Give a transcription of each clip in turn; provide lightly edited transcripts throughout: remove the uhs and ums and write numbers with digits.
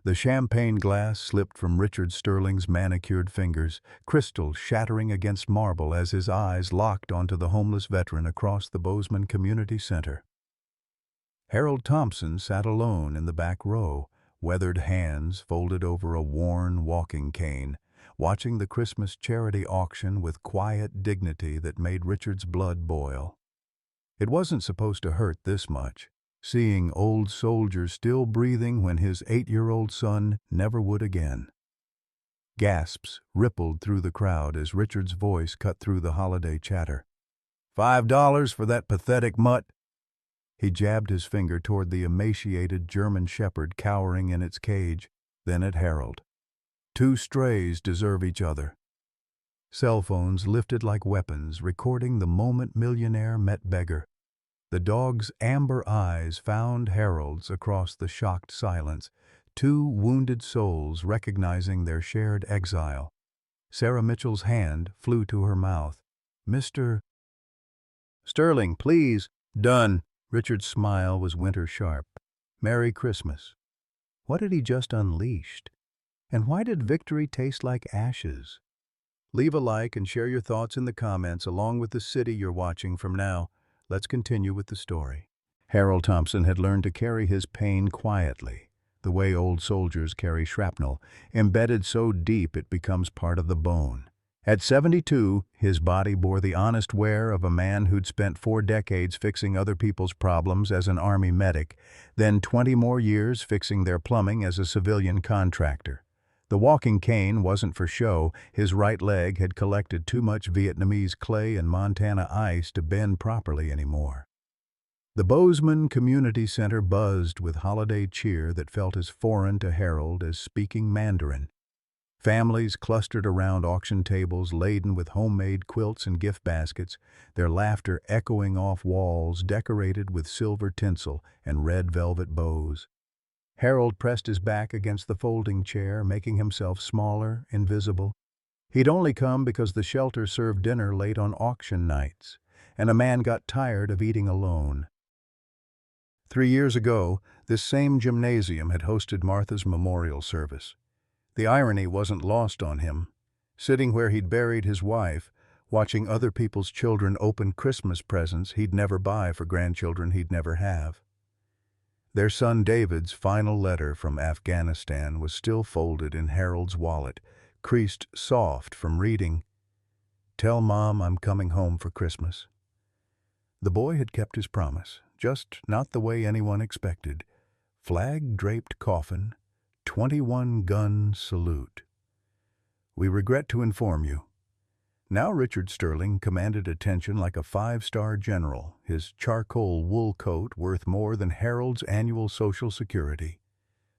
The champagne glass slipped from Richard Sterling's manicured fingers, crystal shattering against marble as his eyes locked onto the homeless veteran across the Bozeman Community Center. Harold Thompson sat alone in the back row, weathered hands folded over a worn walking cane, watching the Christmas charity auction with quiet dignity that made Richard's blood boil. It wasn't supposed to hurt this much, seeing old soldiers still breathing when his 8-year-old son never would again. Gasps rippled through the crowd as Richard's voice cut through the holiday chatter. $5 for that pathetic mutt? He jabbed his finger toward the emaciated German shepherd cowering in its cage, then at Harold. 2 strays deserve each other. Cell phones lifted like weapons, recording the moment Millionaire met Beggar. The dog's amber eyes found Harold's across the shocked silence, 2 wounded souls recognizing their shared exile. Sarah Mitchell's hand flew to her mouth. Mr. Sterling, please. Done. Richard's smile was winter-sharp. Merry Christmas. What had he just unleashed? And why did victory taste like ashes? Leave a like and share your thoughts in the comments along with the city you're watching from now. Let's continue with the story. Harold Thompson had learned to carry his pain quietly, the way old soldiers carry shrapnel, embedded so deep it becomes part of the bone. At 72, his body bore the honest wear of a man who'd spent 4 decades fixing other people's problems as an Army medic, then 20 more years fixing their plumbing as a civilian contractor. The walking cane wasn't for show. His right leg had collected too much Vietnamese clay and Montana ice to bend properly anymore. The Bozeman Community Center buzzed with holiday cheer that felt as foreign to Harold as speaking Mandarin. Families clustered around auction tables laden with homemade quilts and gift baskets, their laughter echoing off walls decorated with silver tinsel and red velvet bows. Harold pressed his back against the folding chair, making himself smaller, invisible. He'd only come because the shelter served dinner late on auction nights, and a man got tired of eating alone. 3 years ago, this same gymnasium had hosted Martha's memorial service. The irony wasn't lost on him. Sitting where he'd buried his wife, watching other people's children open Christmas presents he'd never buy for grandchildren he'd never have. Their son David's final letter from Afghanistan was still folded in Harold's wallet, creased soft from reading, "Tell Mom I'm coming home for Christmas." The boy had kept his promise, just not the way anyone expected. Flag-draped coffin, 21-gun salute. "We regret to inform you." Now Richard Sterling commanded attention like a 5-star general, his charcoal wool coat worth more than Harold's annual Social Security.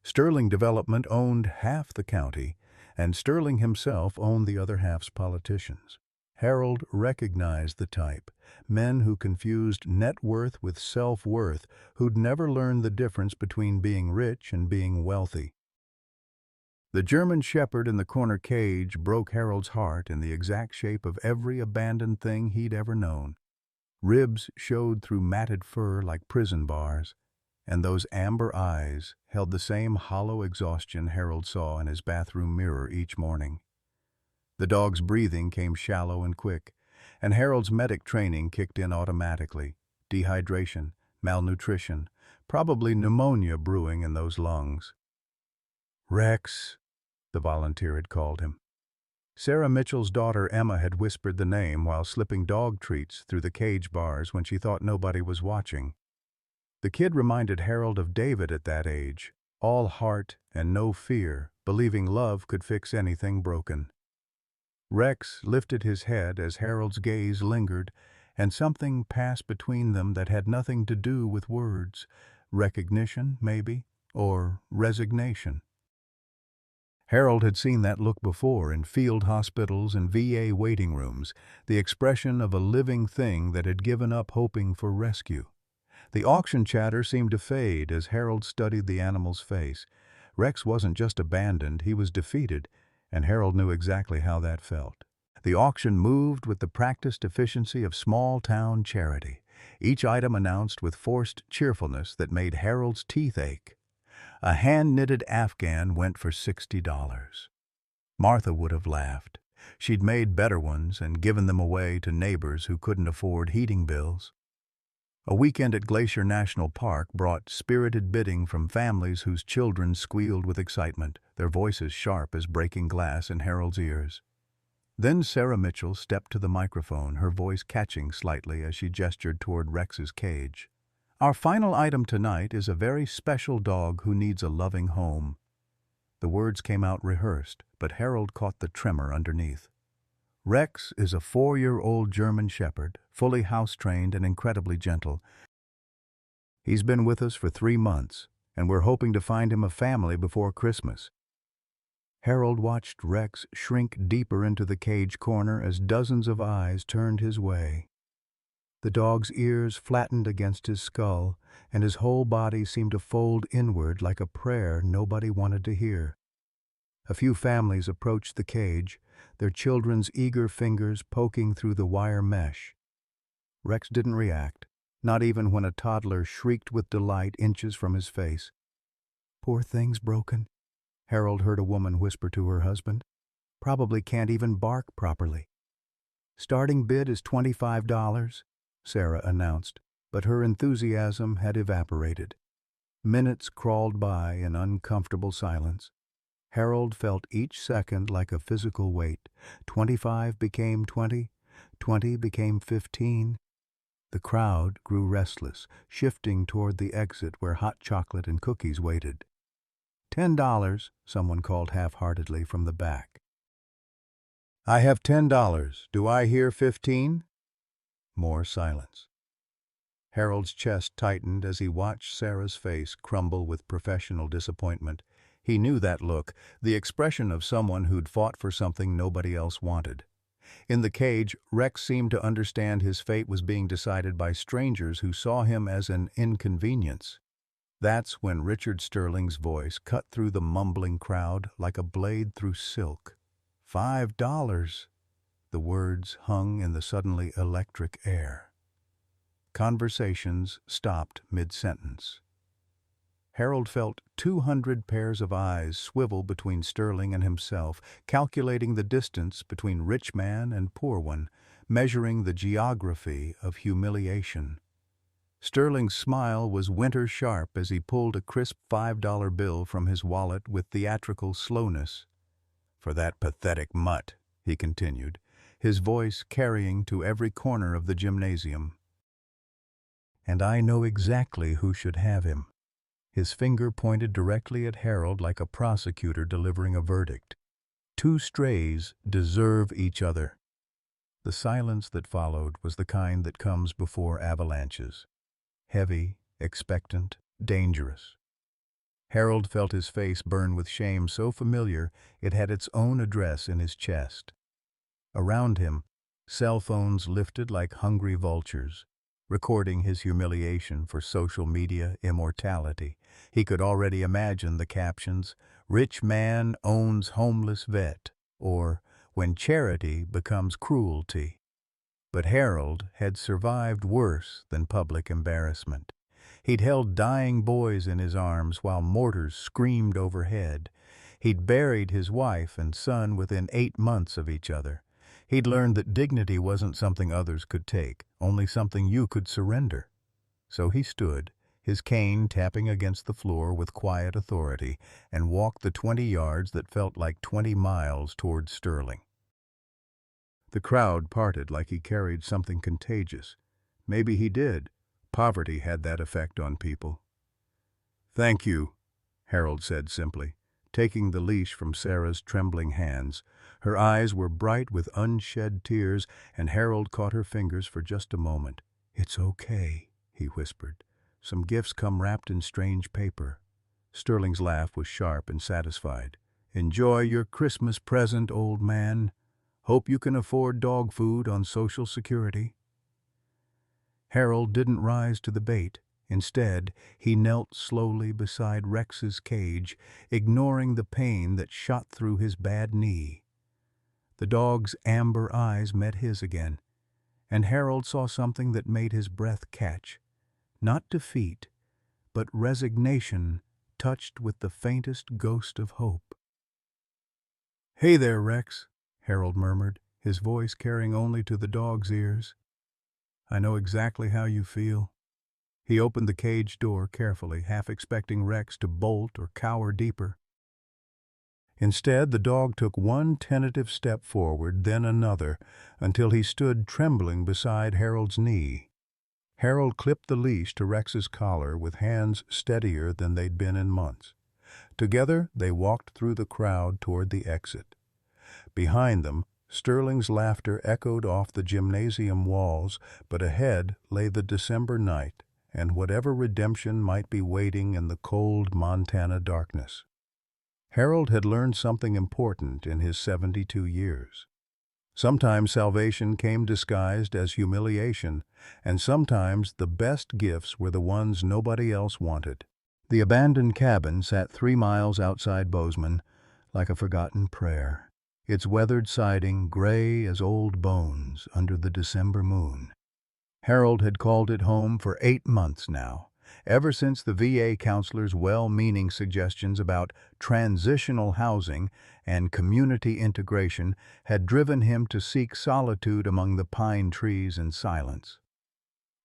Sterling Development owned half the county, and Sterling himself owned the other half's politicians. Harold recognized the type, men who confused net worth with self-worth, who'd never learned the difference between being rich and being wealthy. The German shepherd in the corner cage broke Harold's heart in the exact shape of every abandoned thing he'd ever known. Ribs showed through matted fur like prison bars, and those amber eyes held the same hollow exhaustion Harold saw in his bathroom mirror each morning. The dog's breathing came shallow and quick, and Harold's medic training kicked in automatically. Dehydration, malnutrition, probably pneumonia brewing in those lungs. "Rex," the volunteer had called him. Sarah Mitchell's daughter Emma had whispered the name while slipping dog treats through the cage bars when she thought nobody was watching. The kid reminded Harold of David at that age, all heart and no fear, believing love could fix anything broken. Rex lifted his head as Harold's gaze lingered, and something passed between them that had nothing to do with words. Recognition, maybe, or resignation. Harold had seen that look before in field hospitals and VA waiting rooms, the expression of a living thing that had given up hoping for rescue. The auction chatter seemed to fade as Harold studied the animal's face. Rex wasn't just abandoned, he was defeated, and Harold knew exactly how that felt. The auction moved with the practiced efficiency of small-town charity, each item announced with forced cheerfulness that made Harold's teeth ache. A hand-knitted Afghan went for $60. Martha would have laughed. She'd made better ones and given them away to neighbors who couldn't afford heating bills. A weekend at Glacier National Park brought spirited bidding from families whose children squealed with excitement, their voices sharp as breaking glass in Harold's ears. Then Sarah Mitchell stepped to the microphone, her voice catching slightly as she gestured toward Rex's cage. "Our final item tonight is a very special dog who needs a loving home." The words came out rehearsed, but Harold caught the tremor underneath. Rex is a 4-year-old German Shepherd, fully house-trained and incredibly gentle. He's been with us for 3 months, and we're hoping to find him a family before Christmas. Harold watched Rex shrink deeper into the cage corner as dozens of eyes turned his way. The dog's ears flattened against his skull, and his whole body seemed to fold inward like a prayer nobody wanted to hear. A few families approached the cage, their children's eager fingers poking through the wire mesh. Rex didn't react, not even when a toddler shrieked with delight inches from his face. "Poor thing's broken," Harold heard a woman whisper to her husband. "Probably can't even bark properly." "Starting bid is $25, Sarah announced, but her enthusiasm had evaporated. Minutes crawled by in uncomfortable silence. Harold felt each second like a physical weight. 25 became 20, 20 became 15. The crowd grew restless, shifting toward the exit where hot chocolate and cookies waited. $10, someone called half-heartedly from the back. "I have $10. Do I hear 15? More silence. Harold's chest tightened as he watched Sarah's face crumble with professional disappointment. He knew that look, the expression of someone who'd fought for something nobody else wanted. In the cage, Rex seemed to understand his fate was being decided by strangers who saw him as an inconvenience. That's when Richard Sterling's voice cut through the mumbling crowd like a blade through silk. $5. The words hung in the suddenly electric air. Conversations stopped mid-sentence. Harold felt 200 pairs of eyes swivel between Sterling and himself, calculating the distance between rich man and poor one, measuring the geography of humiliation. Sterling's smile was winter-sharp as he pulled a crisp $5 bill from his wallet with theatrical slowness. "For that pathetic mutt," he continued, his voice carrying to every corner of the gymnasium. "And I know exactly who should have him." His finger pointed directly at Harold like a prosecutor delivering a verdict. "Two strays deserve each other." The silence that followed was the kind that comes before avalanches. Heavy, expectant, dangerous. Harold felt his face burn with shame so familiar it had its own address in his chest. Around him, cell phones lifted like hungry vultures, recording his humiliation for social media immortality. He could already imagine the captions, "Rich man owns homeless vet," or "When charity becomes cruelty." But Harold had survived worse than public embarrassment. He'd held dying boys in his arms while mortars screamed overhead. He'd buried his wife and son within 8 months of each other. He'd learned that dignity wasn't something others could take, only something you could surrender. So he stood, his cane tapping against the floor with quiet authority, and walked the 20 yards that felt like 20 miles toward Sterling. The crowd parted like he carried something contagious. Maybe he did. Poverty had that effect on people. "Thank you," Harold said simply, taking the leash from Sarah's trembling hands. Her eyes were bright with unshed tears, and Harold caught her fingers for just a moment. "It's okay," he whispered. "Some gifts come wrapped in strange paper." Sterling's laugh was sharp and satisfied. "Enjoy your Christmas present, old man. Hope you can afford dog food on Social Security." Harold didn't rise to the bait. Instead, he knelt slowly beside Rex's cage, ignoring the pain that shot through his bad knee. The dog's amber eyes met his again, and Harold saw something that made his breath catch. Not defeat, but resignation touched with the faintest ghost of hope. "Hey there, Rex," Harold murmured, his voice carrying only to the dog's ears. "I know exactly how you feel." He opened the cage door carefully, half expecting Rex to bolt or cower deeper. Instead, the dog took one tentative step forward, then another, until he stood trembling beside Harold's knee. Harold clipped the leash to Rex's collar with hands steadier than they'd been in months. Together, they walked through the crowd toward the exit. Behind them, Sterling's laughter echoed off the gymnasium walls, but ahead lay the December night and whatever redemption might be waiting in the cold Montana darkness. Harold had learned something important in his 72 years. Sometimes salvation came disguised as humiliation, and sometimes the best gifts were the ones nobody else wanted. The abandoned cabin sat 3 miles outside Bozeman, like a forgotten prayer, its weathered siding gray as old bones under the December moon. Harold had called it home for 8 months now, ever since the VA counselor's well-meaning suggestions about transitional housing and community integration had driven him to seek solitude among the pine trees and silence.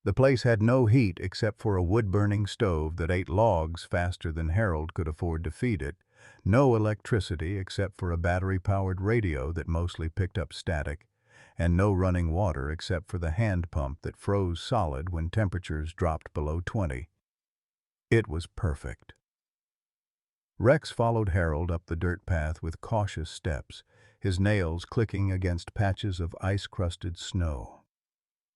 The place had no heat except for a wood-burning stove that ate logs faster than Harold could afford to feed it, no electricity except for a battery-powered radio that mostly picked up static, and no running water except for the hand pump that froze solid when temperatures dropped below 20. It was perfect. Rex followed Harold up the dirt path with cautious steps, his nails clicking against patches of ice-crusted snow.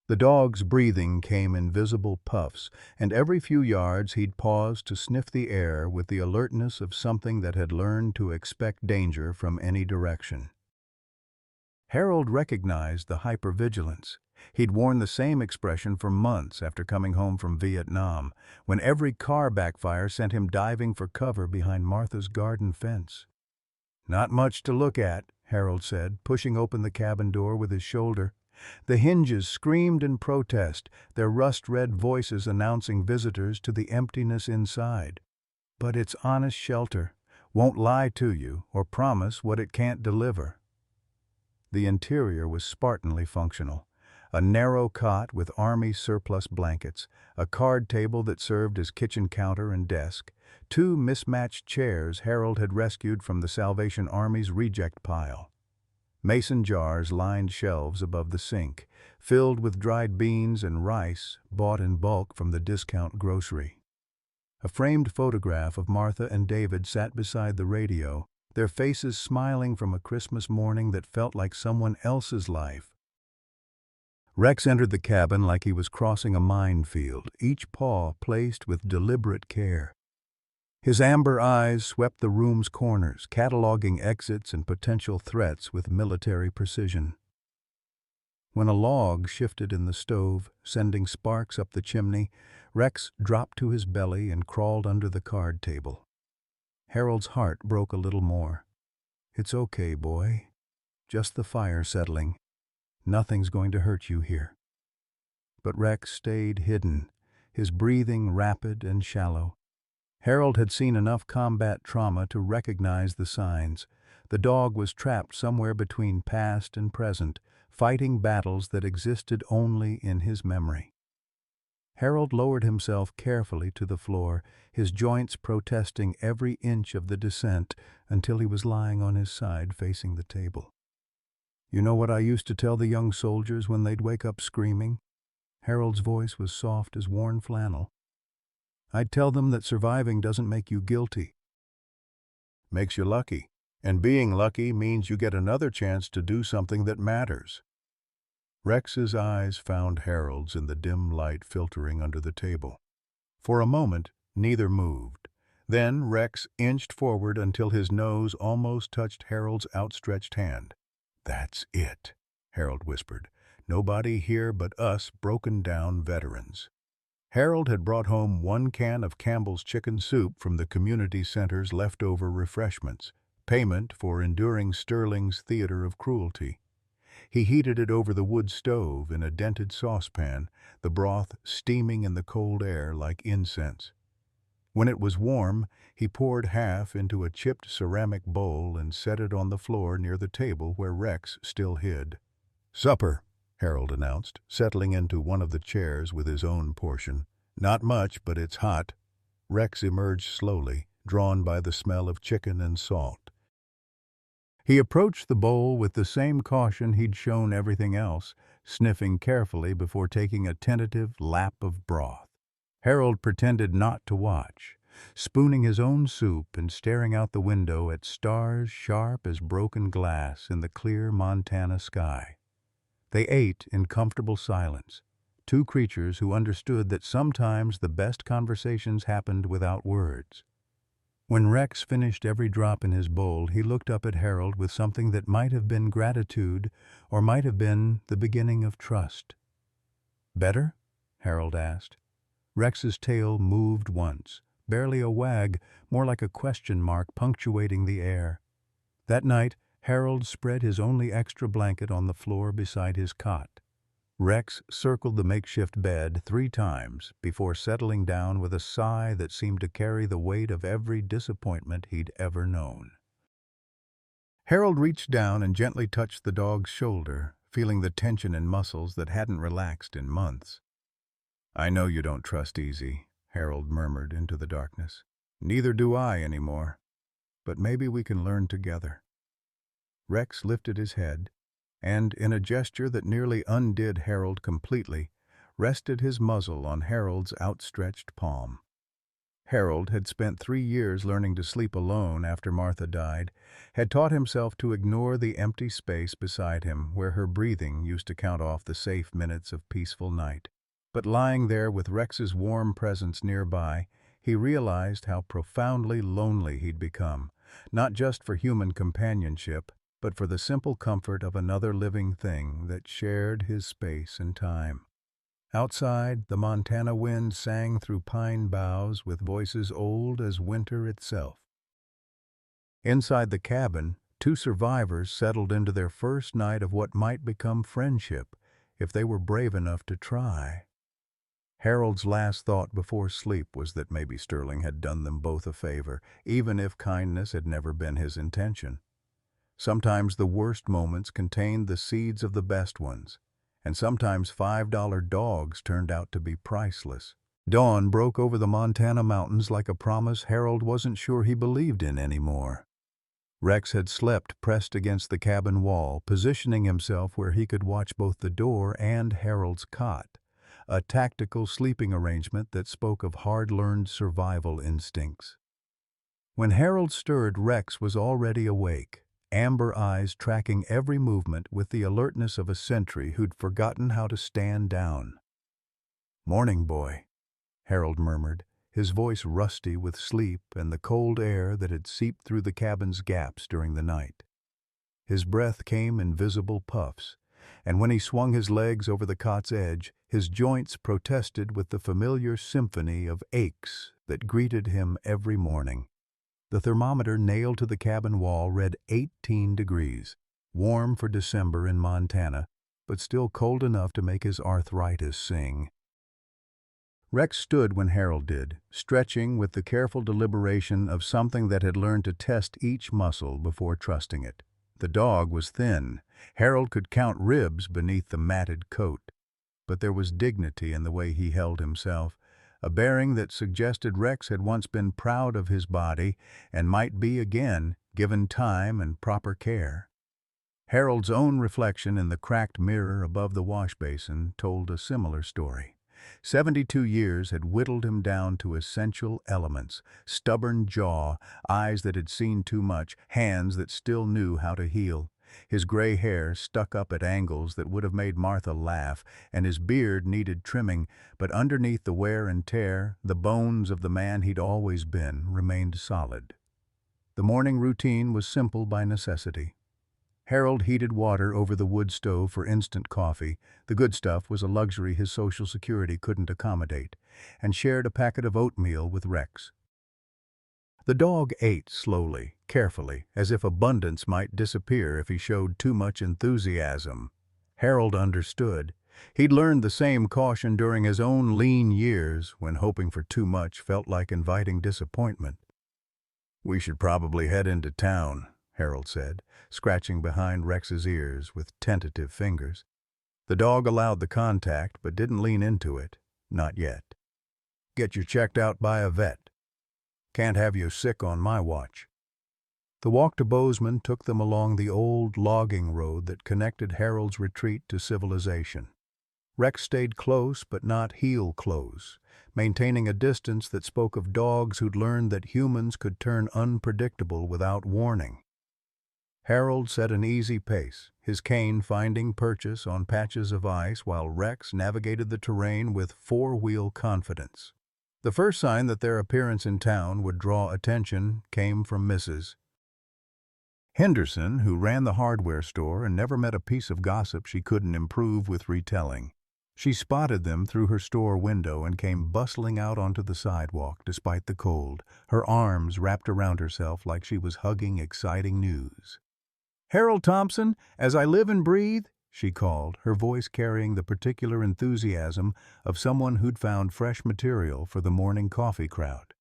The dog's breathing came in visible puffs, and every few yards he'd pause to sniff the air with the alertness of something that had learned to expect danger from any direction. Harold recognized the hypervigilance. He'd worn the same expression for months after coming home from Vietnam, when every car backfire sent him diving for cover behind Martha's garden fence. "Not much to look at," Harold said, pushing open the cabin door with his shoulder. The hinges screamed in protest, their rust-red voices announcing visitors to the emptiness inside. "But it's honest shelter. Won't lie to you or promise what it can't deliver." The interior was Spartanly functional. A narrow cot with Army surplus blankets, a card table that served as kitchen counter and desk, 2 mismatched chairs Harold had rescued from the Salvation Army's reject pile. Mason jars lined shelves above the sink, filled with dried beans and rice bought in bulk from the discount grocery. A framed photograph of Martha and David sat beside the radio, their faces smiling from a Christmas morning that felt like someone else's life. Rex entered the cabin like he was crossing a minefield, each paw placed with deliberate care. His amber eyes swept the room's corners, cataloging exits and potential threats with military precision. When a log shifted in the stove, sending sparks up the chimney, Rex dropped to his belly and crawled under the card table. Harold's heart broke a little more. "It's okay, boy. Just the fire settling. Nothing's going to hurt you here." But Rex stayed hidden, his breathing rapid and shallow. Harold had seen enough combat trauma to recognize the signs. The dog was trapped somewhere between past and present, fighting battles that existed only in his memory. Harold lowered himself carefully to the floor, his joints protesting every inch of the descent until he was lying on his side facing the table. "You know what I used to tell the young soldiers when they'd wake up screaming?" Harold's voice was soft as worn flannel. "I'd tell them that surviving doesn't make you guilty. Makes you lucky. And being lucky means you get another chance to do something that matters." Rex's eyes found Harold's in the dim light filtering under the table. For a moment, neither moved. Then Rex inched forward until his nose almost touched Harold's outstretched hand. "That's it," Harold whispered. "Nobody here but us broken-down veterans." Harold had brought home 1 can of Campbell's chicken soup from the community center's leftover refreshments, payment for enduring Sterling's theater of cruelty. He heated it over the wood stove in a dented saucepan, the broth steaming in the cold air like incense. When it was warm, he poured half into a chipped ceramic bowl and set it on the floor near the table where Rex still hid. "Supper," Harold announced, settling into one of the chairs with his own portion. "Not much, but it's hot." Rex emerged slowly, drawn by the smell of chicken and salt. He approached the bowl with the same caution he'd shown everything else, sniffing carefully before taking a tentative lap of broth. Harold pretended not to watch, spooning his own soup and staring out the window at stars sharp as broken glass in the clear Montana sky. They ate in comfortable silence, two creatures who understood that sometimes the best conversations happened without words. When Rex finished every drop in his bowl, he looked up at Harold with something that might have been gratitude or might have been the beginning of trust. "Better?" Harold asked. Rex's tail moved once, barely a wag, more like a question mark punctuating the air. That night, Harold spread his only extra blanket on the floor beside his cot. Rex circled the makeshift bed 3 times before settling down with a sigh that seemed to carry the weight of every disappointment he'd ever known. Harold reached down and gently touched the dog's shoulder, feeling the tension in muscles that hadn't relaxed in months. "I know you don't trust easy," Harold murmured into the darkness. "Neither do I anymore. But maybe we can learn together." Rex lifted his head, and, in a gesture that nearly undid Harold completely, rested his muzzle on Harold's outstretched palm. Harold had spent 3 years learning to sleep alone after Martha died, had taught himself to ignore the empty space beside him where her breathing used to count off the safe minutes of peaceful night. But lying there with Rex's warm presence nearby, he realized how profoundly lonely he'd become, not just for human companionship, but for the simple comfort of another living thing that shared his space and time. Outside, the Montana wind sang through pine boughs with voices old as winter itself. Inside the cabin, 2 survivors settled into their first night of what might become friendship, if they were brave enough to try. Harold's last thought before sleep was that maybe Sterling had done them both a favor, even if kindness had never been his intention. Sometimes the worst moments contained the seeds of the best ones, and sometimes $5 dogs turned out to be priceless. Dawn broke over the Montana mountains like a promise Harold wasn't sure he believed in anymore. Rex had slept pressed against the cabin wall, positioning himself where he could watch both the door and Harold's cot, a tactical sleeping arrangement that spoke of hard-learned survival instincts. When Harold stirred, Rex was already awake, amber eyes tracking every movement with the alertness of a sentry who'd forgotten how to stand down. "Morning, boy," Harold murmured, his voice rusty with sleep and the cold air that had seeped through the cabin's gaps during the night. His breath came in visible puffs, and when he swung his legs over the cot's edge, his joints protested with the familiar symphony of aches that greeted him every morning. The thermometer nailed to the cabin wall read 18 degrees, warm for December in Montana, but still cold enough to make his arthritis sing. Rex stood when Harold did, stretching with the careful deliberation of something that had learned to test each muscle before trusting it. The dog was thin. Harold could count ribs beneath the matted coat. But there was dignity in the way he held himself, a bearing that suggested Rex had once been proud of his body and might be again, given time and proper care. Harold's own reflection in the cracked mirror above the wash basin told a similar story. 72 years had whittled him down to essential elements: stubborn jaw, eyes that had seen too much, hands that still knew how to heal. His gray hair stuck up at angles that would have made Martha laugh, and his beard needed trimming, but underneath the wear and tear, the bones of the man he'd always been remained solid. The morning routine was simple by necessity. Harold heated water over the wood stove for instant coffee. The good stuff was a luxury his Social Security couldn't accommodate, and shared a packet of oatmeal with Rex. The dog ate slowly, carefully, as if abundance might disappear if he showed too much enthusiasm. Harold understood. He'd learned the same caution during his own lean years when hoping for too much felt like inviting disappointment. "We should probably head into town," Harold said, scratching behind Rex's ears with tentative fingers. The dog allowed the contact but didn't lean into it. Not yet. "Get you checked out by a vet. Can't have you sick on my watch." The walk to Bozeman took them along the old logging road that connected Harold's retreat to civilization. Rex stayed close but not heel close, maintaining a distance that spoke of dogs who'd learned that humans could turn unpredictable without warning. Harold set an easy pace, his cane finding purchase on patches of ice while Rex navigated the terrain with four-wheel confidence. The first sign that their appearance in town would draw attention came from Mrs. Henderson, who ran the hardware store and never met a piece of gossip she couldn't improve with retelling. She spotted them through her store window and came bustling out onto the sidewalk despite the cold, her arms wrapped around herself like she was hugging exciting news. "Harold Thompson, as I live and breathe," she called, her voice carrying the particular enthusiasm of someone who'd found fresh material for the morning coffee crowd.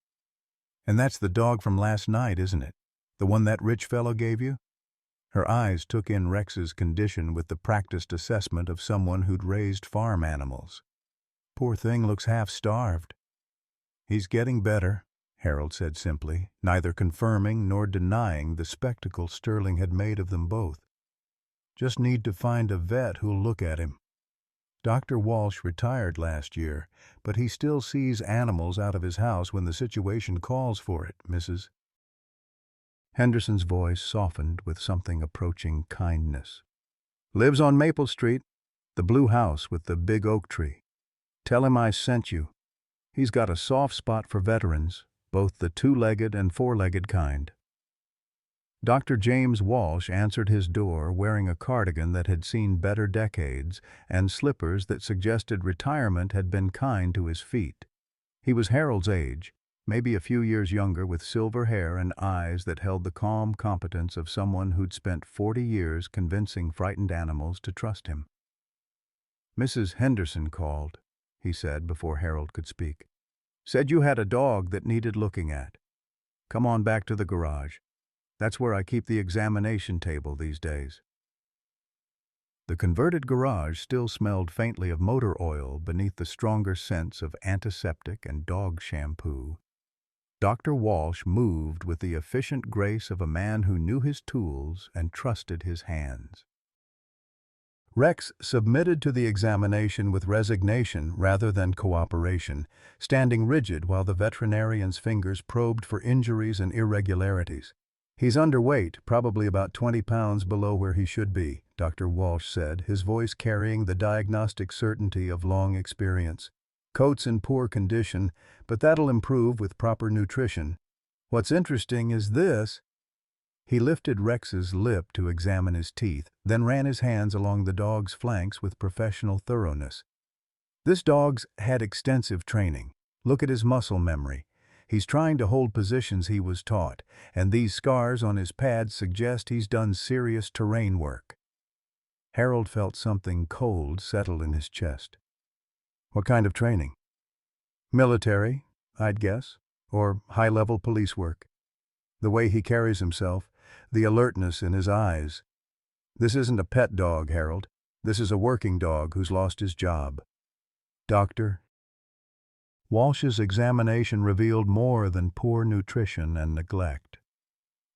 "And that's the dog from last night, isn't it? The one that rich fellow gave you?" Her eyes took in Rex's condition with the practiced assessment of someone who'd raised farm animals. "Poor thing looks half-starved." "He's getting better," Harold said simply, neither confirming nor denying the spectacle Sterling had made of them both. "Just need to find a vet who'll look at him. Dr. Walsh retired last year, but he still sees animals out of his house when the situation calls for it, Mrs. Henderson's voice softened with something approaching kindness. "Lives on Maple Street, the blue house with the big oak tree. Tell him I sent you. He's got a soft spot for veterans, both the two-legged and four-legged kind." Dr. James Walsh answered his door wearing a cardigan that had seen better decades and slippers that suggested retirement had been kind to his feet. He was Harold's age, maybe a few years younger, with silver hair and eyes that held the calm competence of someone who'd spent 40 years convincing frightened animals to trust him. "Mrs. Henderson called," he said before Harold could speak. "Said you had a dog that needed looking at. Come on back to the garage. That's where I keep the examination table these days." The converted garage still smelled faintly of motor oil beneath the stronger scents of antiseptic and dog shampoo. Dr. Walsh moved with the efficient grace of a man who knew his tools and trusted his hands. Rex submitted to the examination with resignation rather than cooperation, standing rigid while the veterinarian's fingers probed for injuries and irregularities. "He's underweight, probably about 20 pounds below where he should be," Dr. Walsh said, his voice carrying the diagnostic certainty of long experience. "Coat's in poor condition, but that'll improve with proper nutrition. What's interesting is this." He lifted Rex's lip to examine his teeth, then ran his hands along the dog's flanks with professional thoroughness. "This dog's had extensive training. Look at his muscle memory. He's trying to hold positions he was taught, and these scars on his pads suggest he's done serious terrain work." Harold felt something cold settle in his chest. "What kind of training?" "Military, I'd guess, or high-level police work. The way he carries himself, the alertness in his eyes. This isn't a pet dog, Harold. This is a working dog who's lost his job." "Doctor?" Walsh's examination revealed more than poor nutrition and neglect.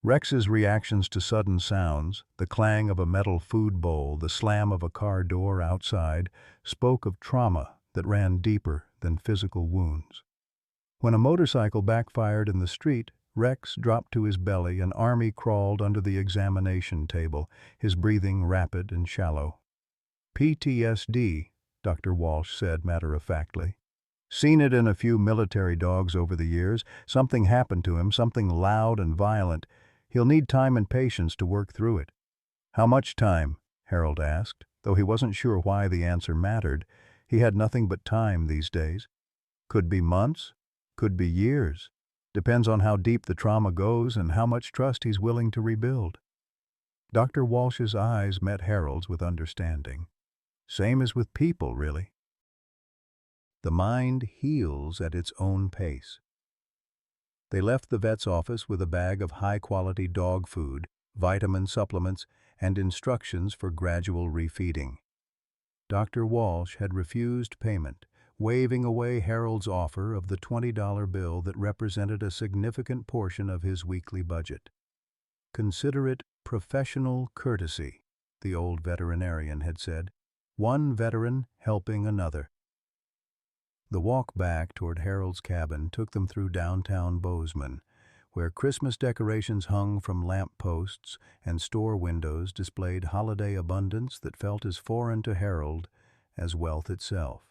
Rex's reactions to sudden sounds, the clang of a metal food bowl, the slam of a car door outside, spoke of trauma that ran deeper than physical wounds. When a motorcycle backfired in the street, Rex dropped to his belly and Army crawled under the examination table, his breathing rapid and shallow. "PTSD," Dr. Walsh said matter-of-factly. "Seen it in a few military dogs over the years. Something happened to him, something loud and violent. He'll need time and patience to work through it." "How much time?" Harold asked, though he wasn't sure why the answer mattered. He had nothing but time these days. "Could be months, could be years. Depends on how deep the trauma goes and how much trust he's willing to rebuild." Dr. Walsh's eyes met Harold's with understanding. Same as with people, really. The mind heals at its own pace. They left the vet's office with a bag of high-quality dog food, vitamin supplements, and instructions for gradual refeeding. Dr. Walsh had refused payment, waving away Harold's offer of the $20 bill that represented a significant portion of his weekly budget. "Consider it professional courtesy," the old veterinarian had said, one veteran helping another. The walk back toward Harold's cabin took them through downtown Bozeman, where Christmas decorations hung from lamp posts and store windows displayed holiday abundance that felt as foreign to Harold as wealth itself.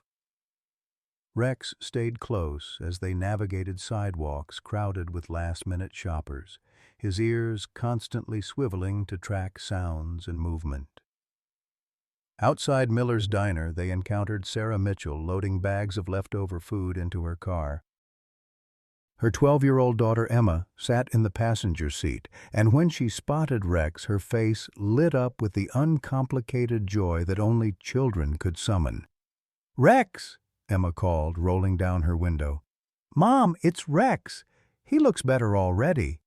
Rex stayed close as they navigated sidewalks crowded with last-minute shoppers, his ears constantly swiveling to track sounds and movement. Outside Miller's diner, they encountered Sarah Mitchell loading bags of leftover food into her car. Her 12-year-old daughter Emma sat in the passenger seat, and when she spotted Rex, her face lit up with the uncomplicated joy that only children could summon. "Rex!" Emma called, rolling down her window. "Mom, it's Rex! He looks better already."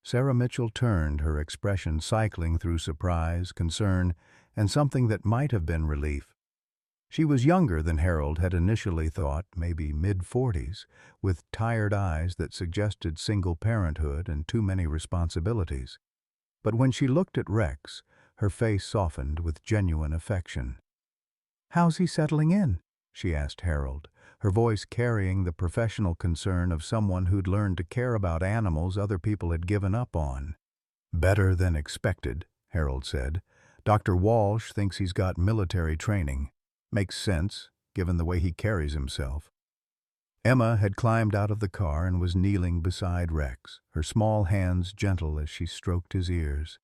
Sarah Mitchell turned, her expression cycling through surprise, concern, and something that might have been relief. She was younger than Harold had initially thought, maybe mid-40s, with tired eyes that suggested single parenthood and too many responsibilities. But when she looked at Rex, her face softened with genuine affection. "How's he settling in?" she asked Harold, her voice carrying the professional concern of someone who'd learned to care about animals other people had given up on. "Better than expected," Harold said. "Dr. Walsh thinks he's got military training. Makes sense, given the way he carries himself." Emma had climbed out of the car and was kneeling beside Rex, her small hands gentle as she stroked his ears.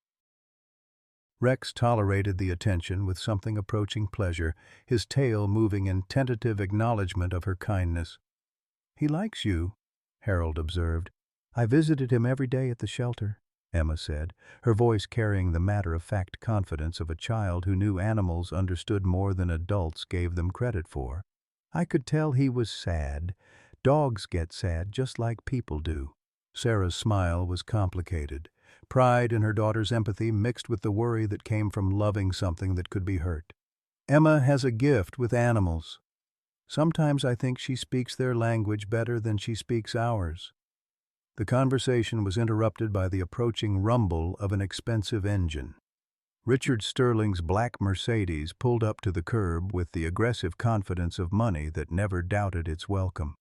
Rex tolerated the attention with something approaching pleasure, his tail moving in tentative acknowledgement of her kindness. "He likes you," Harold observed. "I visited him every day at the shelter," Emma said, her voice carrying the matter-of-fact confidence of a child who knew animals understood more than adults gave them credit for. "I could tell he was sad. Dogs get sad just like people do." Sarah's smile was complicated. Pride in her daughter's empathy mixed with the worry that came from loving something that could be hurt. "Emma has a gift with animals. Sometimes I think she speaks their language better than she speaks ours." The conversation was interrupted by the approaching rumble of an expensive engine. Richard Sterling's black Mercedes pulled up to the curb with the aggressive confidence of money that never doubted its welcome.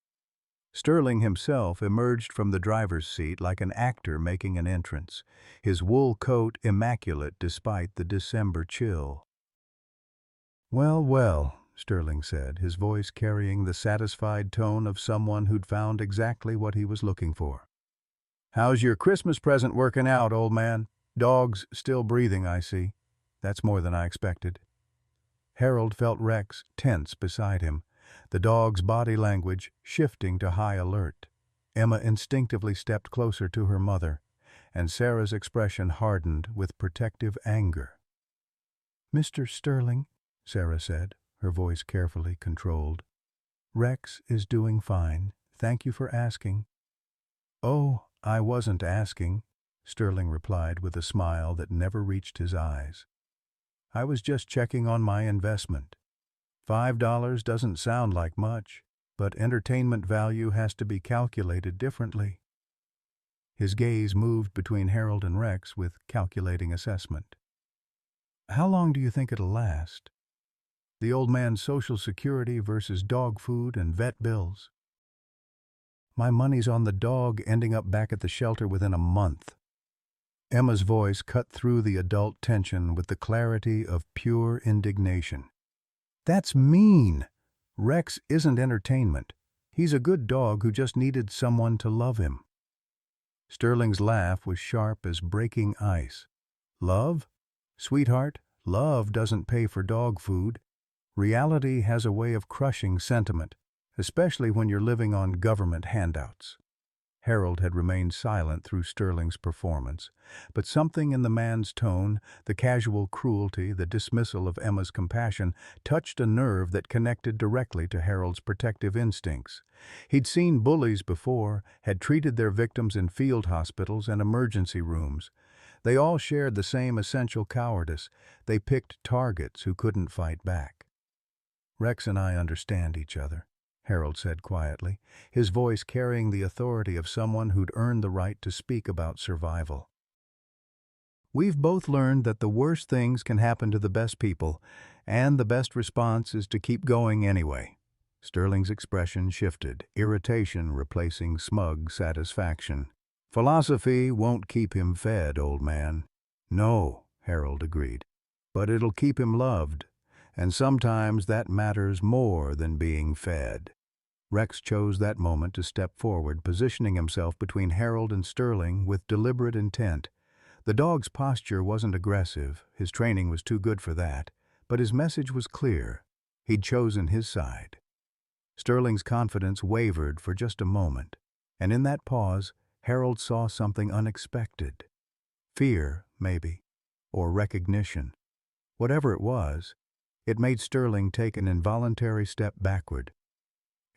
Sterling himself emerged from the driver's seat like an actor making an entrance, his wool coat immaculate despite the December chill. "Well, well," Sterling said, his voice carrying the satisfied tone of someone who'd found exactly what he was looking for. "How's your Christmas present working out, old man? Dog's still breathing, I see. That's more than I expected." Harold felt Rex tense beside him, the dog's body language shifting to high alert. Emma instinctively stepped closer to her mother, and Sarah's expression hardened with protective anger. "Mr. Sterling," Sarah said, her voice carefully controlled, "Rex is doing fine. Thank you for asking." "Oh, I wasn't asking," Sterling replied with a smile that never reached his eyes. "I was just checking on my investment. $5 doesn't sound like much, but entertainment value has to be calculated differently." His gaze moved between Harold and Rex with calculating assessment. "How long do you think it'll last? The old man's Social Security versus dog food and vet bills." "My money's on the dog ending up back at the shelter within a month." Emma's voice cut through the adult tension with the clarity of pure indignation. "That's mean. Rex isn't entertainment. He's a good dog who just needed someone to love him." Sterling's laugh was sharp as breaking ice. "Love? Sweetheart, love doesn't pay for dog food. Reality has a way of crushing sentiment, especially when you're living on government handouts." Harold had remained silent through Sterling's performance, but something in the man's tone, the casual cruelty, the dismissal of Emma's compassion, touched a nerve that connected directly to Harold's protective instincts. He'd seen bullies before, had treated their victims in field hospitals and emergency rooms. They all shared the same essential cowardice. They picked targets who couldn't fight back. "Rex and I understand each other," Harold said quietly, his voice carrying the authority of someone who'd earned the right to speak about survival. "We've both learned that the worst things can happen to the best people, and the best response is to keep going anyway." Sterling's expression shifted, irritation replacing smug satisfaction. "Philosophy won't keep him fed, old man." "No," Harold agreed, "but it'll keep him loved. And sometimes that matters more than being fed." Rex chose that moment to step forward, positioning himself between Harold and Sterling with deliberate intent. The dog's posture wasn't aggressive, his training was too good for that, but his message was clear. He'd chosen his side. Sterling's confidence wavered for just a moment, and in that pause, Harold saw something unexpected. Fear, maybe, or recognition. Whatever it was, it made Sterling take an involuntary step backward.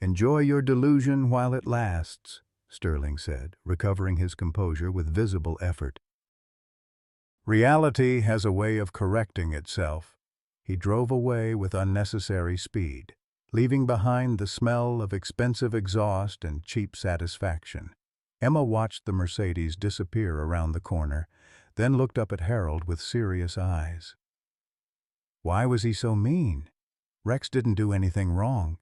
"Enjoy your delusion while it lasts," Sterling said, recovering his composure with visible effort. "Reality has a way of correcting itself." He drove away with unnecessary speed, leaving behind the smell of expensive exhaust and cheap satisfaction. Emma watched the Mercedes disappear around the corner, then looked up at Harold with serious eyes. Why was he so mean? Rex didn't do anything wrong.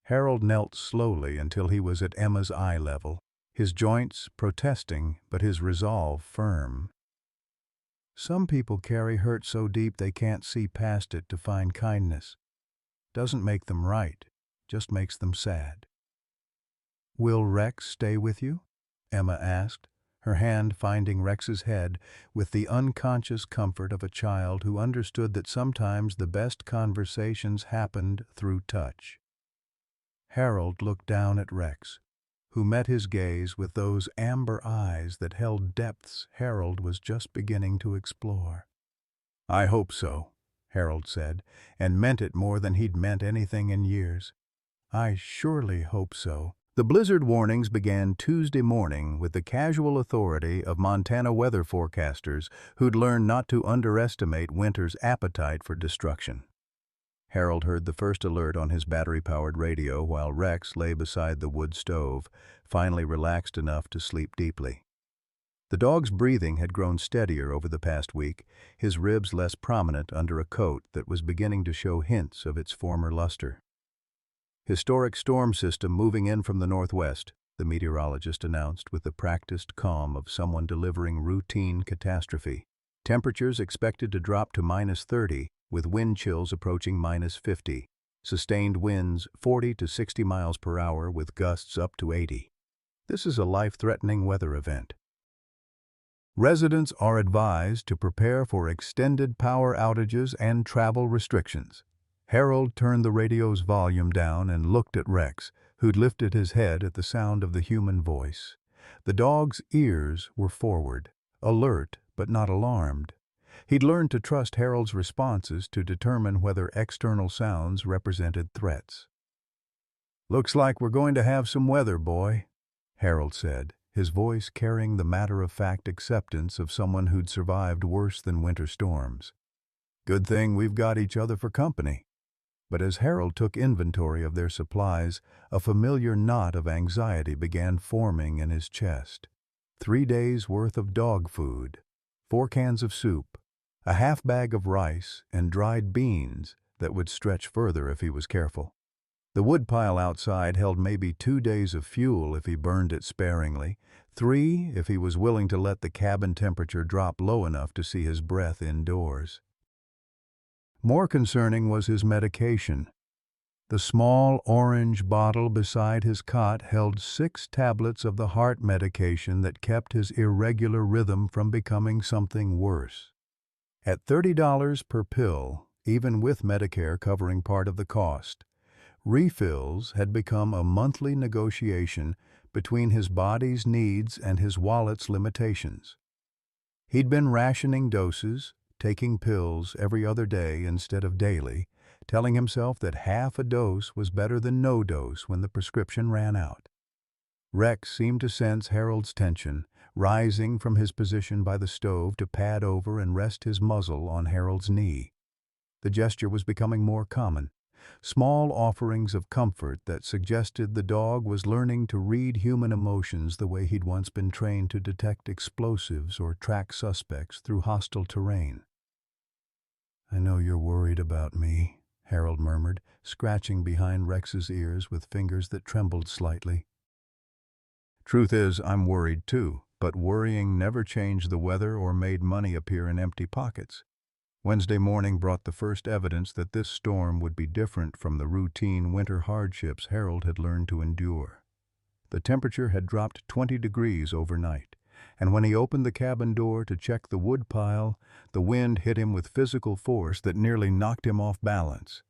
Harold knelt slowly until he was at Emma's eye level, his joints protesting but his resolve firm. "Some people carry hurt so deep they can't see past it to find kindness. Doesn't make them right, just makes them sad." "Will Rex stay with you?" Emma asked, her hand finding Rex's head with the unconscious comfort of a child who understood that sometimes the best conversations happened through touch. Harold looked down at Rex, who met his gaze with those amber eyes that held depths Harold was just beginning to explore. "I hope so," Harold said, and meant it more than he'd meant anything in years. "I surely hope so." The blizzard warnings began Tuesday morning with the casual authority of Montana weather forecasters who'd learned not to underestimate winter's appetite for destruction. Harold heard the first alert on his battery-powered radio while Rex lay beside the wood stove, finally relaxed enough to sleep deeply. The dog's breathing had grown steadier over the past week, his ribs less prominent under a coat that was beginning to show hints of its former luster. "Historic storm system moving in from the northwest," the meteorologist announced with the practiced calm of someone delivering routine catastrophe. "Temperatures expected to drop to -30, with wind chills approaching -50. Sustained winds 40 to 60 miles per hour with gusts up to 80. This is a life-threatening weather event. Residents are advised to prepare for extended power outages and travel restrictions." Harold turned the radio's volume down and looked at Rex, who'd lifted his head at the sound of the human voice. The dog's ears were forward, alert but not alarmed. He'd learned to trust Harold's responses to determine whether external sounds represented threats. "Looks like we're going to have some weather, boy," Harold said, his voice carrying the matter-of-fact acceptance of someone who'd survived worse than winter storms. "Good thing we've got each other for company." But as Harold took inventory of their supplies, a familiar knot of anxiety began forming in his chest. 3 days' worth of dog food, 4 cans of soup, a half bag of rice, and dried beans that would stretch further if he was careful. The woodpile outside held maybe 2 days of fuel if he burned it sparingly, 3 if he was willing to let the cabin temperature drop low enough to see his breath indoors. More concerning was his medication. The small orange bottle beside his cot held 6 tablets of the heart medication that kept his irregular rhythm from becoming something worse. At $30 per pill, even with Medicare covering part of the cost, refills had become a monthly negotiation between his body's needs and his wallet's limitations. He'd been rationing doses, taking pills every other day instead of daily, telling himself that half a dose was better than no dose when the prescription ran out. Rex seemed to sense Harold's tension, rising from his position by the stove to pad over and rest his muzzle on Harold's knee. The gesture was becoming more common, small offerings of comfort that suggested the dog was learning to read human emotions the way he'd once been trained to detect explosives or track suspects through hostile terrain. "I know you're worried about me," Harold murmured, scratching behind Rex's ears with fingers that trembled slightly. "Truth is, I'm worried too, but worrying never changed the weather or made money appear in empty pockets." Wednesday morning brought the first evidence that this storm would be different from the routine winter hardships Harold had learned to endure. The temperature had dropped 20 degrees overnight, and when he opened the cabin door to check the wood pile, the wind hit him with physical force that nearly knocked him off balance.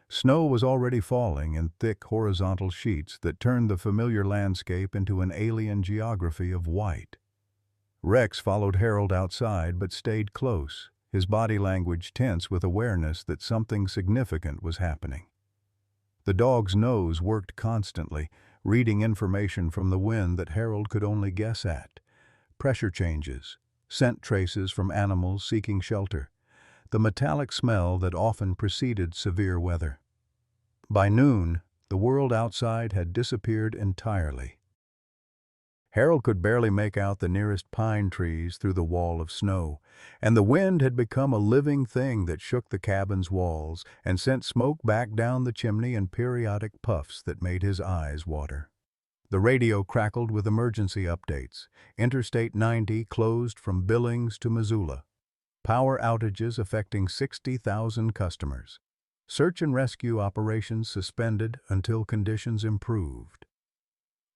Snow was already falling in thick horizontal sheets that turned the familiar landscape into an alien geography of white. Rex followed Harold outside but stayed close, his body language tense with awareness that something significant was happening. The dog's nose worked constantly, reading information from the wind that Harold could only guess at. Pressure changes, scent traces from animals seeking shelter, the metallic smell that often preceded severe weather. By noon, the world outside had disappeared entirely. Harold could barely make out the nearest pine trees through the wall of snow, and the wind had become a living thing that shook the cabin's walls and sent smoke back down the chimney in periodic puffs that made his eyes water. The radio crackled with emergency updates. Interstate 90 closed from Billings to Missoula. Power outages affecting 60,000 customers. Search and rescue operations suspended until conditions improved.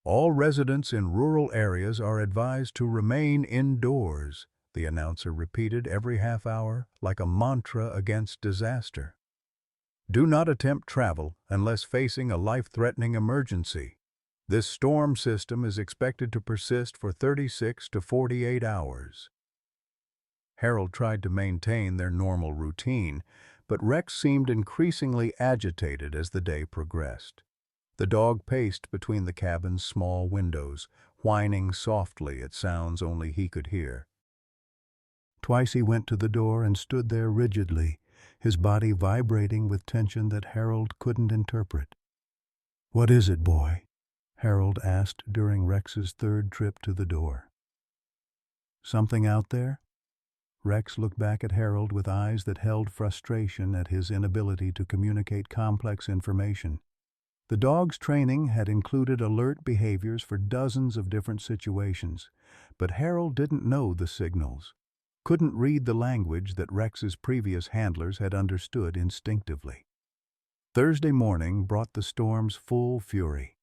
"All residents in rural areas are advised to remain indoors," the announcer repeated every half hour like a mantra against disaster. "Do not attempt travel unless facing a life-threatening emergency. This storm system is expected to persist for 36 to 48 hours." Harold tried to maintain their normal routine, but Rex seemed increasingly agitated as the day progressed. The dog paced between the cabin's small windows, whining softly at sounds only he could hear. Twice he went to the door and stood there rigidly, his body vibrating with tension that Harold couldn't interpret. "What is it, boy?" Harold asked during Rex's third trip to the door. "Something out there?" Rex looked back at Harold with eyes that held frustration at his inability to communicate complex information. The dog's training had included alert behaviors for dozens of different situations, but Harold didn't know the signals, couldn't read the language that Rex's previous handlers had understood instinctively. Thursday morning brought the storm's full fury.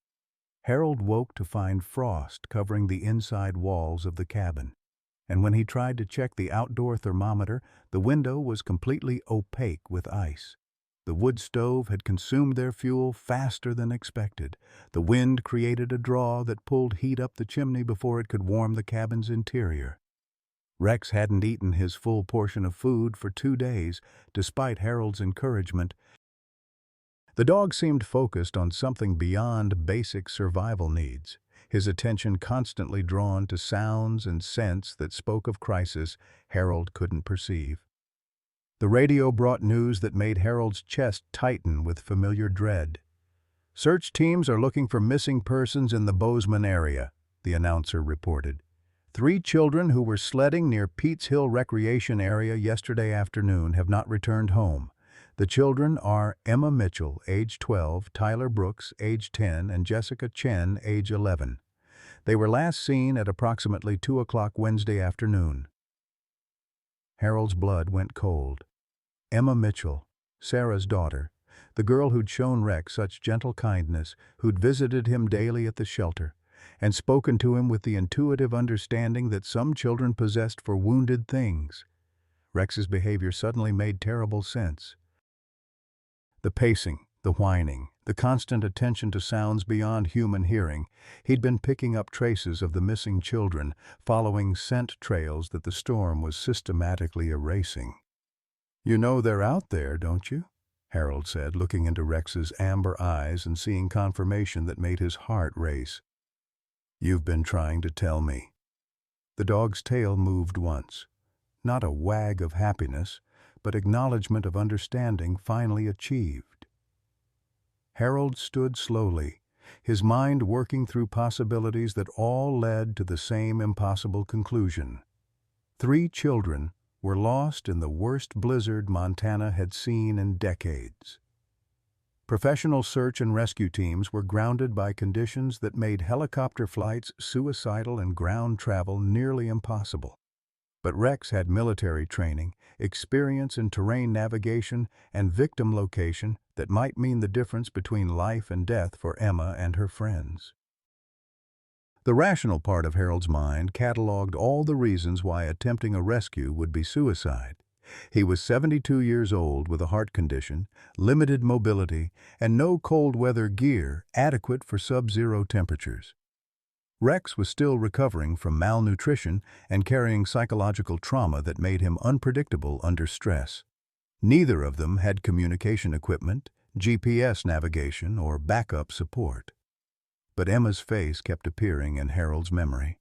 Harold woke to find frost covering the inside walls of the cabin, and when he tried to check the outdoor thermometer, the window was completely opaque with ice. The wood stove had consumed their fuel faster than expected. The wind created a draw that pulled heat up the chimney before it could warm the cabin's interior. Rex hadn't eaten his full portion of food for 2 days, despite Harold's encouragement. The dog seemed focused on something beyond basic survival needs, his attention constantly drawn to sounds and scents that spoke of crisis Harold couldn't perceive. The radio brought news that made Harold's chest tighten with familiar dread. "Search teams are looking for missing persons in the Bozeman area," the announcer reported. 3 children who were sledding near Pete's Hill Recreation Area yesterday afternoon have not returned home. The children are Emma Mitchell, age 12, Tyler Brooks, age 10, and Jessica Chen, age 11. They were last seen at approximately 2 o'clock Wednesday afternoon. Harold's blood went cold. Emma Mitchell, Sarah's daughter, the girl who'd shown Rex such gentle kindness, who'd visited him daily at the shelter, and spoken to him with the intuitive understanding that some children possessed for wounded things. Rex's behavior suddenly made terrible sense. The pacing, The whining, the constant attention to sounds beyond human hearing. He'd been picking up traces of the missing children, following scent trails that the storm was systematically erasing. "You know they're out there, don't you?" Harold said, looking into Rex's amber eyes and seeing confirmation that made his heart race. "You've been trying to tell me." The dog's tail moved once. Not a wag of happiness, but acknowledgement of understanding finally achieved. Harold stood slowly, his mind working through possibilities that all led to the same impossible conclusion. 3 children were lost in the worst blizzard Montana had seen in decades. Professional search and rescue teams were grounded by conditions that made helicopter flights suicidal and ground travel nearly impossible. But Rex had military training, experience in terrain navigation, and victim location that might mean the difference between life and death for Emma and her friends. The rational part of Harold's mind cataloged all the reasons why attempting a rescue would be suicide. He was 72 years old with a heart condition, limited mobility, and no cold weather gear adequate for sub-zero temperatures. Rex was still recovering from malnutrition and carrying psychological trauma that made him unpredictable under stress. Neither of them had communication equipment, GPS navigation, or backup support. But Emma's face kept appearing in Harold's memory.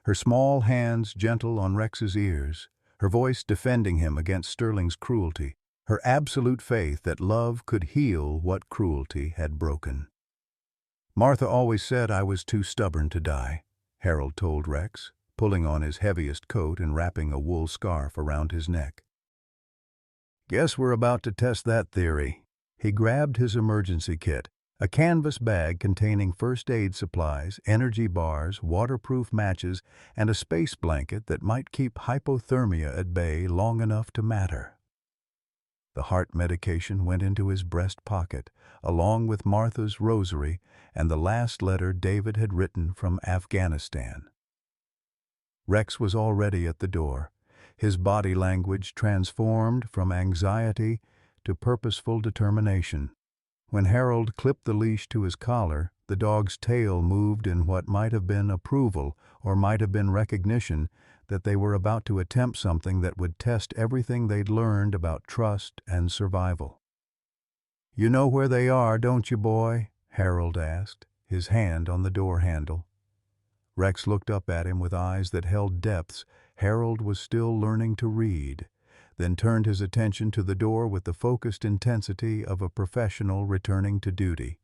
Her small hands gentle on Rex's ears, her voice defending him against Sterling's cruelty, her absolute faith that love could heal what cruelty had broken. "Martha always said I was too stubborn to die," Harold told Rex, pulling on his heaviest coat and wrapping a wool scarf around his neck. "Guess we're about to test that theory." He grabbed his emergency kit, a canvas bag containing first aid supplies, energy bars, waterproof matches, and a space blanket that might keep hypothermia at bay long enough to matter. The heart medication went into his breast pocket, along with Martha's rosary and the last letter David had written from Afghanistan. Rex was already at the door, his body language transformed from anxiety to purposeful determination. When Harold clipped the leash to his collar, the dog's tail moved in what might have been approval or might have been recognition that they were about to attempt something that would test everything they'd learned about trust and survival. "You know where they are, don't you, boy?" Harold asked, his hand on the door handle. Rex looked up at him with eyes that held depths Harold was still learning to read, then turned his attention to the door with the focused intensity of a professional returning to duty.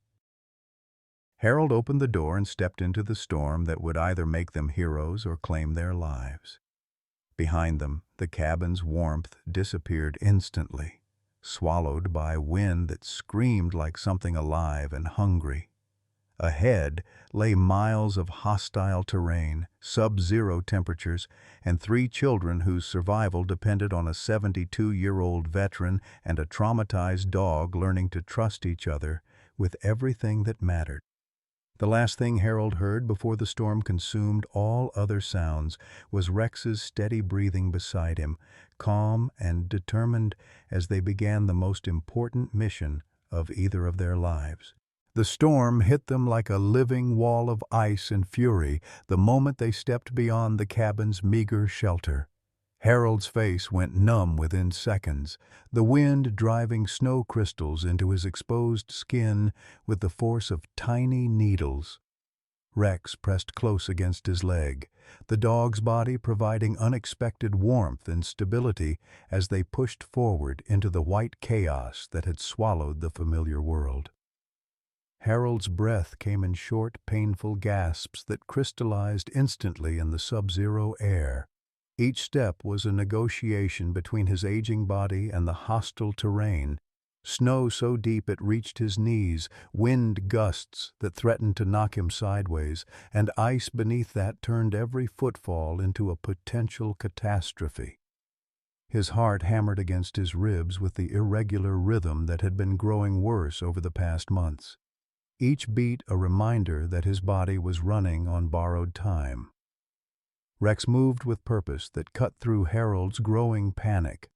Harold opened the door and stepped into the storm that would either make them heroes or claim their lives. Behind them, the cabin's warmth disappeared instantly, swallowed by wind that screamed like something alive and hungry. Ahead lay miles of hostile terrain, sub-zero temperatures, and 3 children whose survival depended on a 72-year-old veteran and a traumatized dog learning to trust each other with everything that mattered. The last thing Harold heard before the storm consumed all other sounds was Rex's steady breathing beside him, calm and determined as they began the most important mission of either of their lives. The storm hit them like a living wall of ice and fury the moment they stepped beyond the cabin's meager shelter. Harold's face went numb within seconds, the wind driving snow crystals into his exposed skin with the force of tiny needles. Rex pressed close against his leg, the dog's body providing unexpected warmth and stability as they pushed forward into the white chaos that had swallowed the familiar world. Harold's breath came in short, painful gasps that crystallized instantly in the sub-zero air. Each step was a negotiation between his aging body and the hostile terrain. Snow so deep it reached his knees, wind gusts that threatened to knock him sideways, and ice beneath that turned every footfall into a potential catastrophe. His heart hammered against his ribs with the irregular rhythm that had been growing worse over the past months. Each beat a reminder that his body was running on borrowed time. Rex moved with purpose that cut through Harold's growing panic.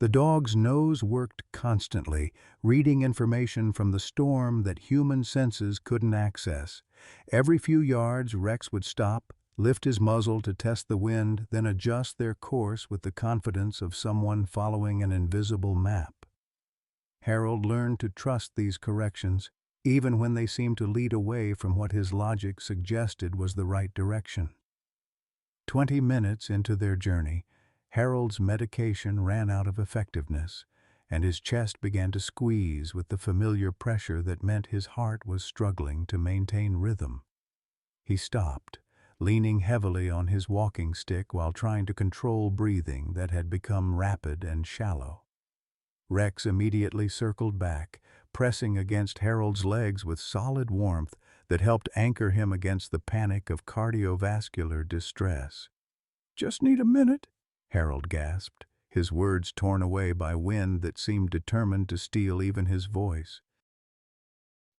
The dog's nose worked constantly, reading information from the storm that human senses couldn't access. Every few yards, Rex would stop, lift his muzzle to test the wind, then adjust their course with the confidence of someone following an invisible map. Harold learned to trust these corrections, even when they seemed to lead away from what his logic suggested was the right direction. 20 minutes into their journey, Harold's medication ran out of effectiveness, and his chest began to squeeze with the familiar pressure that meant his heart was struggling to maintain rhythm. He stopped, leaning heavily on his walking stick while trying to control breathing that had become rapid and shallow. Rex immediately circled back, pressing against Harold's legs with solid warmth that helped anchor him against the panic of cardiovascular distress. "Just need a minute," Harold gasped, his words torn away by wind that seemed determined to steal even his voice.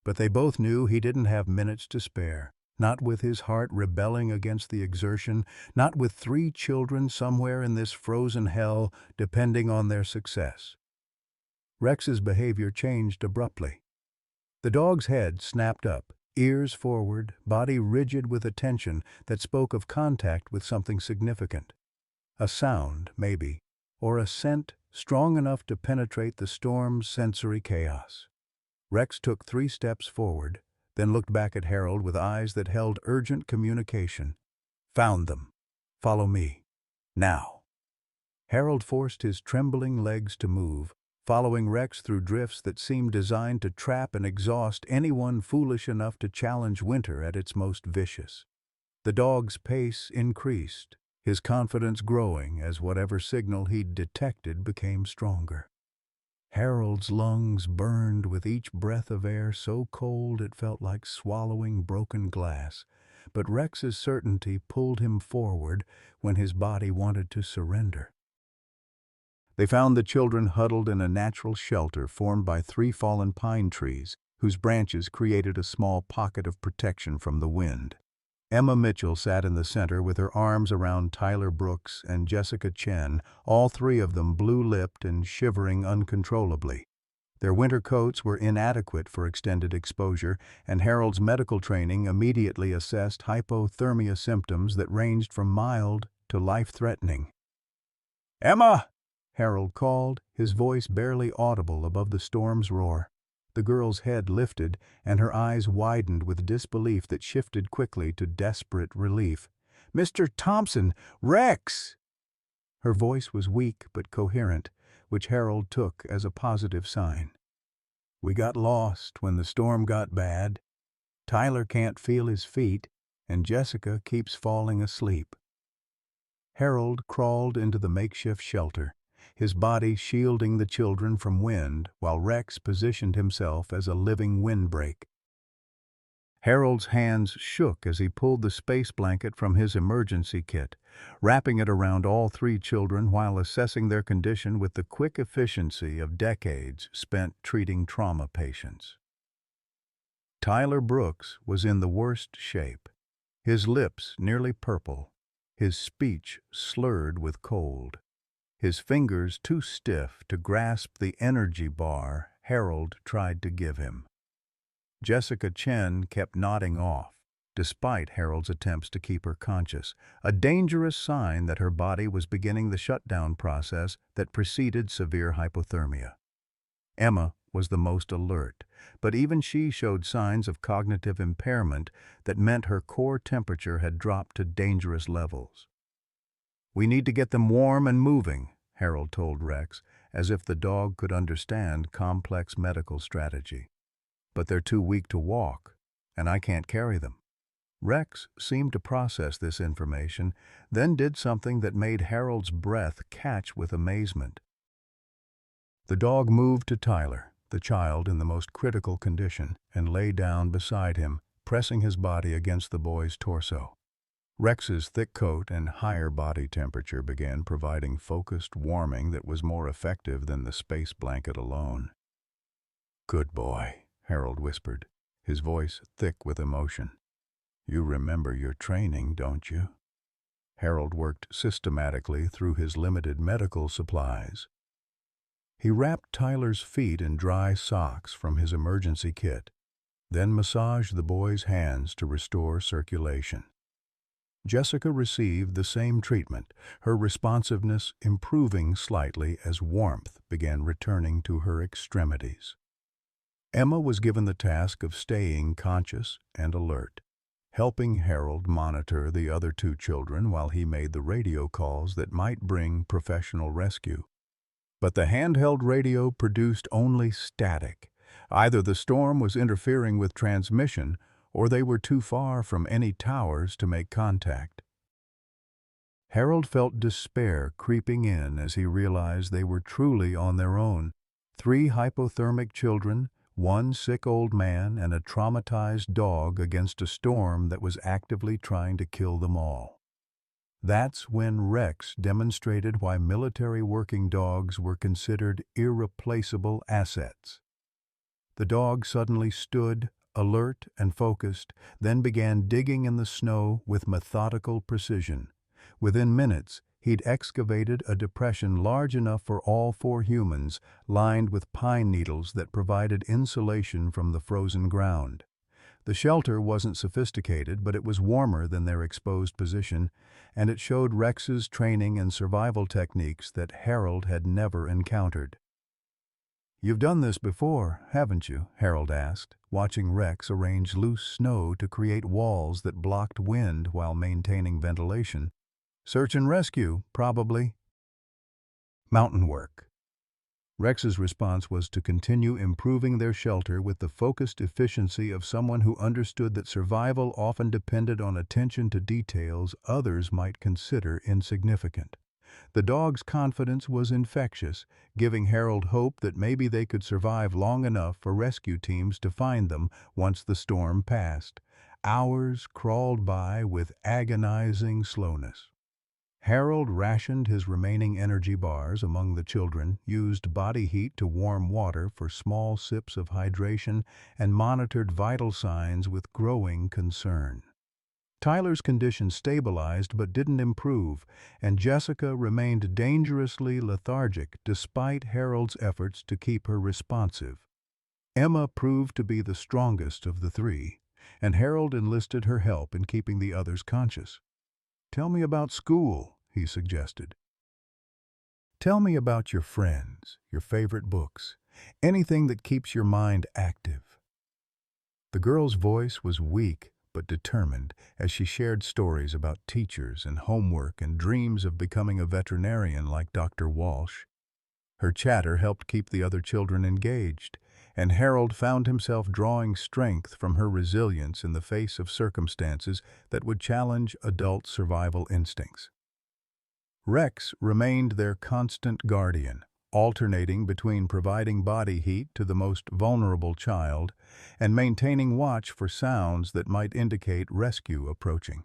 But they both knew he didn't have minutes to spare, not with his heart rebelling against the exertion, not with 3 children somewhere in this frozen hell depending on their success. Rex's behavior changed abruptly. The dog's head snapped up, ears forward, body rigid with attention that spoke of contact with something significant. A sound, maybe, or a scent strong enough to penetrate the storm's sensory chaos. Rex took 3 steps forward, then looked back at Harold with eyes that held urgent communication. "Found them. Follow me. Now." Harold forced his trembling legs to move, following Rex through drifts that seemed designed to trap and exhaust anyone foolish enough to challenge winter at its most vicious. The dog's pace increased, his confidence growing as whatever signal he'd detected became stronger. Harold's lungs burned with each breath of air so cold it felt like swallowing broken glass, but Rex's certainty pulled him forward when his body wanted to surrender. They found the children huddled in a natural shelter formed by 3 fallen pine trees, whose branches created a small pocket of protection from the wind. Emma Mitchell sat in the center with her arms around Tyler Brooks and Jessica Chen, all 3 of them blue-lipped and shivering uncontrollably. Their winter coats were inadequate for extended exposure, and Harold's medical training immediately assessed hypothermia symptoms that ranged from mild to life-threatening. "Emma!" Harold called, his voice barely audible above the storm's roar. The girl's head lifted, and her eyes widened with disbelief that shifted quickly to desperate relief. "Mr. Thompson! Rex!" Her voice was weak but coherent, which Harold took as a positive sign. "We got lost when the storm got bad. Tyler can't feel his feet, and Jessica keeps falling asleep." Harold crawled into the makeshift shelter, his body shielding the children from wind while Rex positioned himself as a living windbreak. Harold's hands shook as he pulled the space blanket from his emergency kit, wrapping it around all 3 children while assessing their condition with the quick efficiency of decades spent treating trauma patients. Tyler Brooks was in the worst shape, his lips nearly purple, his speech slurred with cold, his fingers too stiff to grasp the energy bar Harold tried to give him. Jessica Chen kept nodding off, despite Harold's attempts to keep her conscious, a dangerous sign that her body was beginning the shutdown process that preceded severe hypothermia. Emma was the most alert, but even she showed signs of cognitive impairment that meant her core temperature had dropped to dangerous levels. "We need to get them warm and moving," Harold told Rex, as if the dog could understand complex medical strategy. "But they're too weak to walk, and I can't carry them." Rex seemed to process this information, then did something that made Harold's breath catch with amazement. The dog moved to Tyler, the child in the most critical condition, and lay down beside him, pressing his body against the boy's torso. Rex's thick coat and higher body temperature began providing focused warming that was more effective than the space blanket alone. "Good boy," Harold whispered, his voice thick with emotion. "You remember your training, don't you?" Harold worked systematically through his limited medical supplies. He wrapped Tyler's feet in dry socks from his emergency kit, then massaged the boy's hands to restore circulation. Jessica received the same treatment, her responsiveness improving slightly as warmth began returning to her extremities. Emma was given the task of staying conscious and alert, helping Harold monitor the other two children while he made the radio calls that might bring professional rescue. But the handheld radio produced only static. Either the storm was interfering with transmission, or they were too far from any towers to make contact. Harold felt despair creeping in as he realized they were truly on their own. 3 hypothermic children, 1 sick old man, and a traumatized dog against a storm that was actively trying to kill them all. That's when Rex demonstrated why military working dogs were considered irreplaceable assets. The dog suddenly stood, alert and focused, then began digging in the snow with methodical precision. Within minutes, he'd excavated a depression large enough for all 4 humans, lined with pine needles that provided insulation from the frozen ground. The shelter wasn't sophisticated, but it was warmer than their exposed position, and it showed Rex's training and survival techniques that Harold had never encountered. "You've done this before, haven't you?" Harold asked, watching Rex arrange loose snow to create walls that blocked wind while maintaining ventilation. "Search and rescue, probably." "Mountain work." Rex's response was to continue improving their shelter with the focused efficiency of someone who understood that survival often depended on attention to details others might consider insignificant. The dog's confidence was infectious, giving Harold hope that maybe they could survive long enough for rescue teams to find them once the storm passed. Hours crawled by with agonizing slowness. Harold rationed his remaining energy bars among the children, used body heat to warm water for small sips of hydration, and monitored vital signs with growing concern. Tyler's condition stabilized but didn't improve, and Jessica remained dangerously lethargic despite Harold's efforts to keep her responsive. Emma proved to be the strongest of the 3, and Harold enlisted her help in keeping the others conscious. "Tell me about school," he suggested. "Tell me about your friends, your favorite books, anything that keeps your mind active." The girl's voice was weak but determined as she shared stories about teachers and homework and dreams of becoming a veterinarian like Dr. Walsh. Her chatter helped keep the other children engaged, and Harold found himself drawing strength from her resilience in the face of circumstances that would challenge adult survival instincts. Rex remained their constant guardian, alternating between providing body heat to the most vulnerable child and maintaining watch for sounds that might indicate rescue approaching.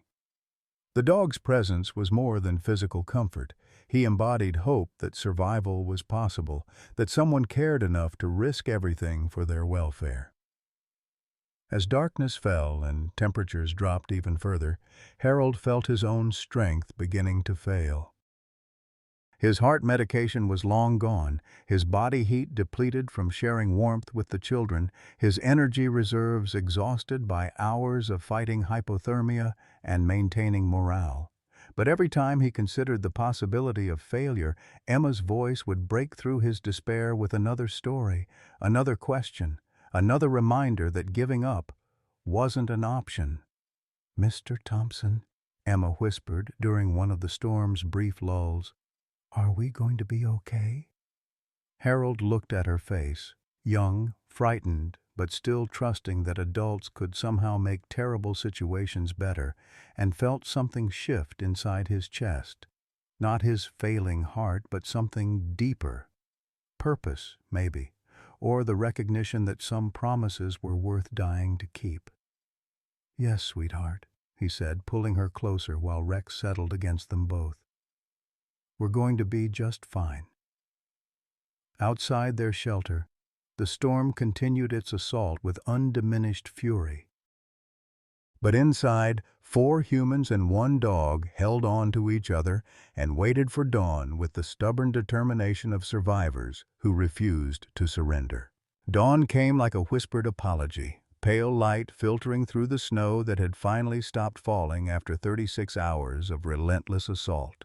The dog's presence was more than physical comfort. He embodied hope that survival was possible, that someone cared enough to risk everything for their welfare. As darkness fell and temperatures dropped even further, Harold felt his own strength beginning to fail. His heart medication was long gone, his body heat depleted from sharing warmth with the children, his energy reserves exhausted by hours of fighting hypothermia and maintaining morale. But every time he considered the possibility of failure, Emma's voice would break through his despair with another story, another question, another reminder that giving up wasn't an option. "Mr. Thompson," Emma whispered during one of the storm's brief lulls, "are we going to be okay?" Harold looked at her face, young, frightened, but still trusting that adults could somehow make terrible situations better, and felt something shift inside his chest. Not his failing heart, but something deeper. Purpose, maybe, or the recognition that some promises were worth dying to keep. "Yes, sweetheart," he said, pulling her closer while Rex settled against them both. "We're going to be just fine." Outside their shelter, the storm continued its assault with undiminished fury. But inside, 4 humans and 1 dog held on to each other and waited for dawn with the stubborn determination of survivors who refused to surrender. Dawn came like a whispered apology, pale light filtering through the snow that had finally stopped falling after 36 hours of relentless assault.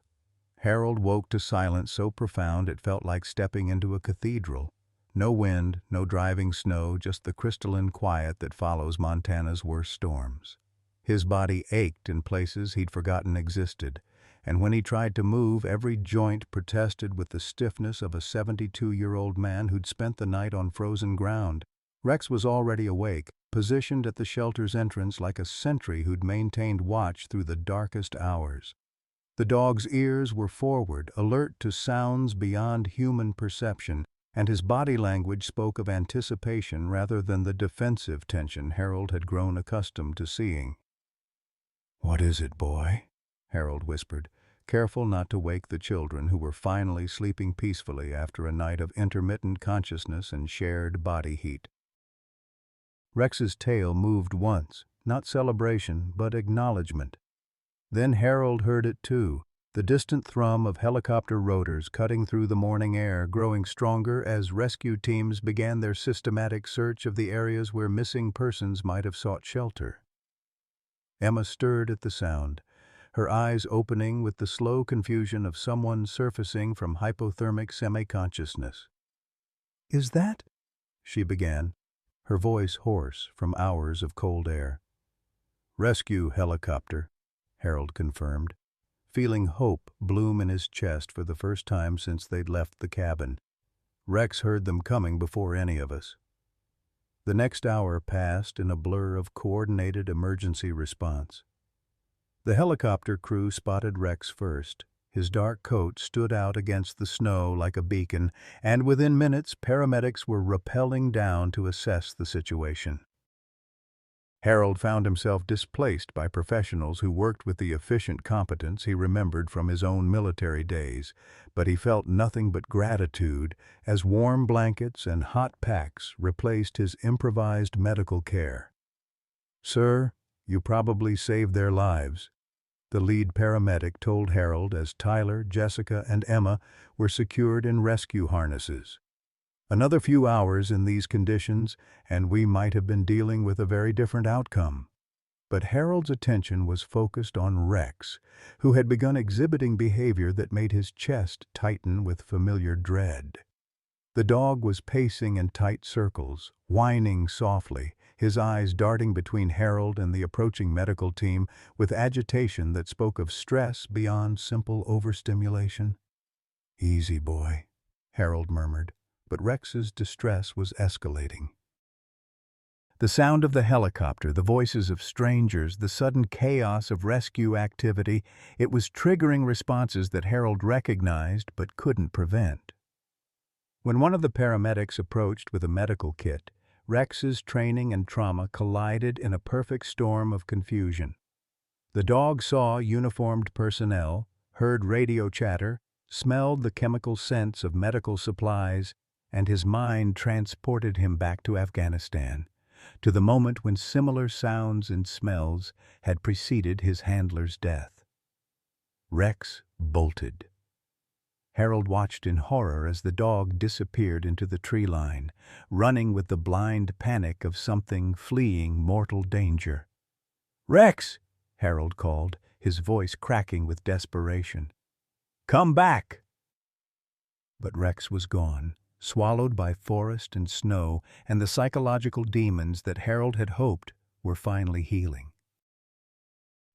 Harold woke to silence so profound it felt like stepping into a cathedral. No wind, no driving snow, just the crystalline quiet that follows Montana's worst storms. His body ached in places he'd forgotten existed, and when he tried to move, every joint protested with the stiffness of a 72-year-old man who'd spent the night on frozen ground. Rex was already awake, positioned at the shelter's entrance like a sentry who'd maintained watch through the darkest hours. The dog's ears were forward, alert to sounds beyond human perception, and his body language spoke of anticipation rather than the defensive tension Harold had grown accustomed to seeing. "What is it, boy?" Harold whispered, careful not to wake the children who were finally sleeping peacefully after a night of intermittent consciousness and shared body heat. Rex's tail moved once, not celebration, but acknowledgement. Then Harold heard it too, the distant thrum of helicopter rotors cutting through the morning air, growing stronger as rescue teams began their systematic search of the areas where missing persons might have sought shelter. Emma stirred at the sound, her eyes opening with the slow confusion of someone surfacing from hypothermic semi-consciousness. "Is that?" she began, her voice hoarse from hours of cold air. "Rescue helicopter," Harold confirmed, feeling hope bloom in his chest for the first time since they'd left the cabin. "Rex heard them coming before any of us." The next hour passed in a blur of coordinated emergency response. The helicopter crew spotted Rex first. His dark coat stood out against the snow like a beacon, and within minutes paramedics were rappelling down to assess the situation. Harold found himself displaced by professionals who worked with the efficient competence he remembered from his own military days, but he felt nothing but gratitude as warm blankets and hot packs replaced his improvised medical care. "Sir, you probably saved their lives," the lead paramedic told Harold as Tyler, Jessica, and Emma were secured in rescue harnesses. "Another few hours in these conditions, and we might have been dealing with a very different outcome." But Harold's attention was focused on Rex, who had begun exhibiting behavior that made his chest tighten with familiar dread. The dog was pacing in tight circles, whining softly, his eyes darting between Harold and the approaching medical team with agitation that spoke of stress beyond simple overstimulation. "Easy, boy," Harold murmured, but Rex's distress was escalating. The sound of the helicopter, the voices of strangers, the sudden chaos of rescue activity, it was triggering responses that Harold recognized but couldn't prevent. When one of the paramedics approached with a medical kit, Rex's training and trauma collided in a perfect storm of confusion. The dog saw uniformed personnel, heard radio chatter, smelled the chemical scents of medical supplies, and his mind transported him back to Afghanistan, to the moment when similar sounds and smells had preceded his handler's death. Rex bolted. Harold watched in horror as the dog disappeared into the tree line, running with the blind panic of something fleeing mortal danger. "Rex!" Harold called, his voice cracking with desperation. "Come back!" But Rex was gone, swallowed by forest and snow and the psychological demons that Harold had hoped were finally healing.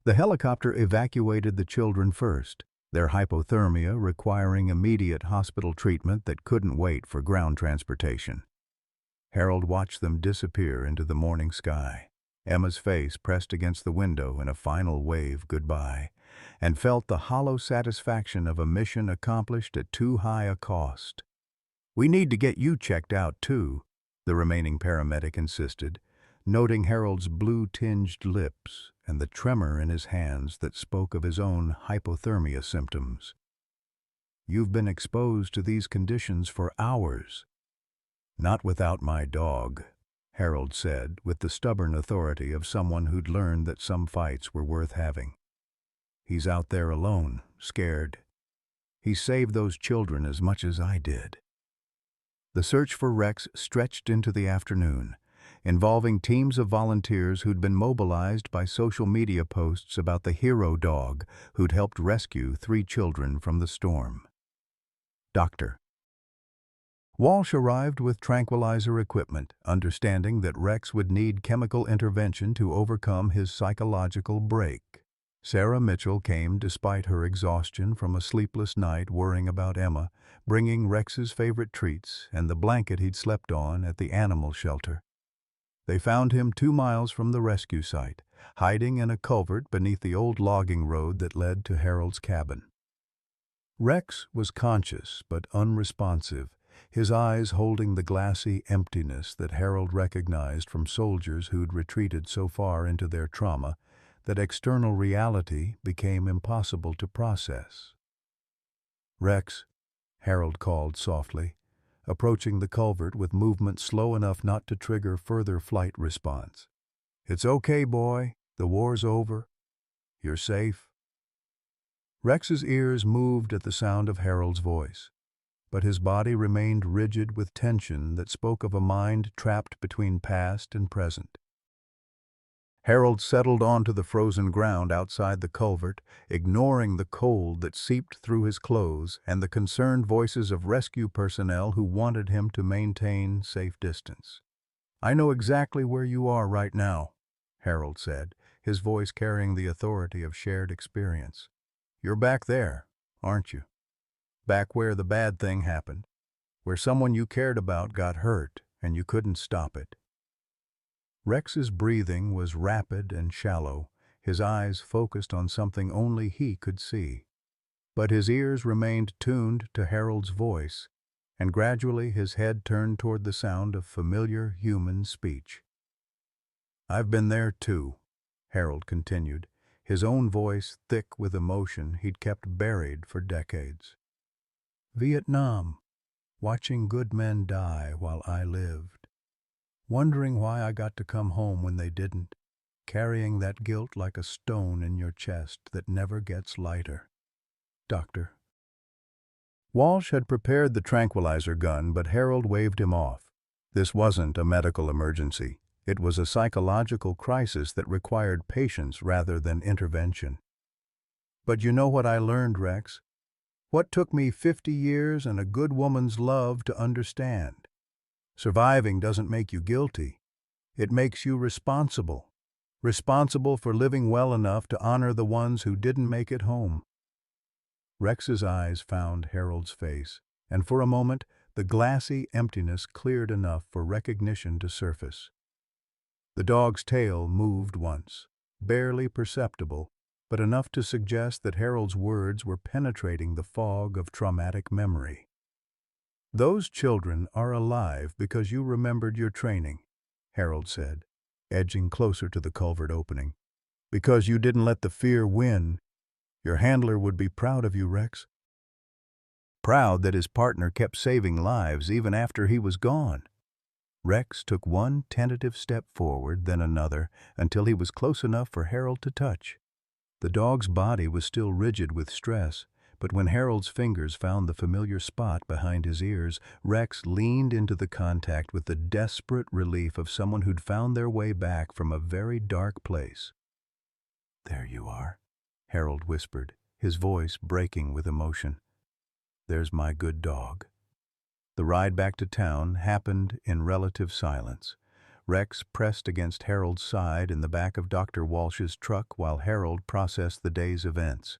The helicopter evacuated the children first, their hypothermia requiring immediate hospital treatment that couldn't wait for ground transportation. Harold watched them disappear into the morning sky, Emma's face pressed against the window in a final wave goodbye, and felt the hollow satisfaction of a mission accomplished at too high a cost. "We need to get you checked out, too," the remaining paramedic insisted, noting Harold's blue-tinged lips and the tremor in his hands that spoke of his own hypothermia symptoms. "You've been exposed to these conditions for hours." "Not without my dog," Harold said, with the stubborn authority of someone who'd learned that some fights were worth having. He's out there alone, scared. He saved those children as much as I did. The search for Rex stretched into the afternoon, involving teams of volunteers who'd been mobilized by social media posts about the hero dog who'd helped rescue 3 children from the storm. Dr. Walsh arrived with tranquilizer equipment, understanding that Rex would need chemical intervention to overcome his psychological break. Sarah Mitchell came despite her exhaustion from a sleepless night worrying about Emma, bringing Rex's favorite treats and the blanket he'd slept on at the animal shelter. They found him 2 miles from the rescue site, hiding in a culvert beneath the old logging road that led to Harold's cabin. Rex was conscious but unresponsive, his eyes holding the glassy emptiness that Harold recognized from soldiers who'd retreated so far into their trauma that external reality became impossible to process. "Rex," Harold called softly, approaching the culvert with movement slow enough not to trigger further flight response. "It's okay, boy. The war's over. You're safe." Rex's ears moved at the sound of Harold's voice, but his body remained rigid with tension that spoke of a mind trapped between past and present. Harold settled onto the frozen ground outside the culvert, ignoring the cold that seeped through his clothes and the concerned voices of rescue personnel who wanted him to maintain safe distance. "I know exactly where you are right now," Harold said, his voice carrying the authority of shared experience. "You're back there, aren't you? Back where the bad thing happened, where someone you cared about got hurt and you couldn't stop it." Rex's breathing was rapid and shallow, his eyes focused on something only he could see. But his ears remained tuned to Harold's voice, and gradually his head turned toward the sound of familiar human speech. "I've been there too," Harold continued, his own voice thick with emotion he'd kept buried for decades. "Vietnam, watching good men die while I lived. Wondering why I got to come home when they didn't, carrying that guilt like a stone in your chest that never gets lighter. Doctor." Walsh had prepared the tranquilizer gun, but Harold waved him off. This wasn't a medical emergency. It was a psychological crisis that required patience rather than intervention. "But you know what I learned, Rex? What took me 50 years and a good woman's love to understand? Surviving doesn't make you guilty. It makes you responsible. Responsible for living well enough to honor the ones who didn't make it home." Rex's eyes found Harold's face, and for a moment the glassy emptiness cleared enough for recognition to surface. The dog's tail moved once, barely perceptible, but enough to suggest that Harold's words were penetrating the fog of traumatic memory. "Those children are alive because you remembered your training," Harold said, edging closer to the culvert opening. "Because you didn't let the fear win. Your handler would be proud of you, Rex. Proud that his partner kept saving lives even after he was gone." Rex took one tentative step forward, then another, until he was close enough for Harold to touch. The dog's body was still rigid with stress, but when Harold's fingers found the familiar spot behind his ears, Rex leaned into the contact with the desperate relief of someone who'd found their way back from a very dark place. "There you are," Harold whispered, his voice breaking with emotion. "There's my good dog." The ride back to town happened in relative silence. Rex pressed against Harold's side in the back of Dr. Walsh's truck while Harold processed the day's events.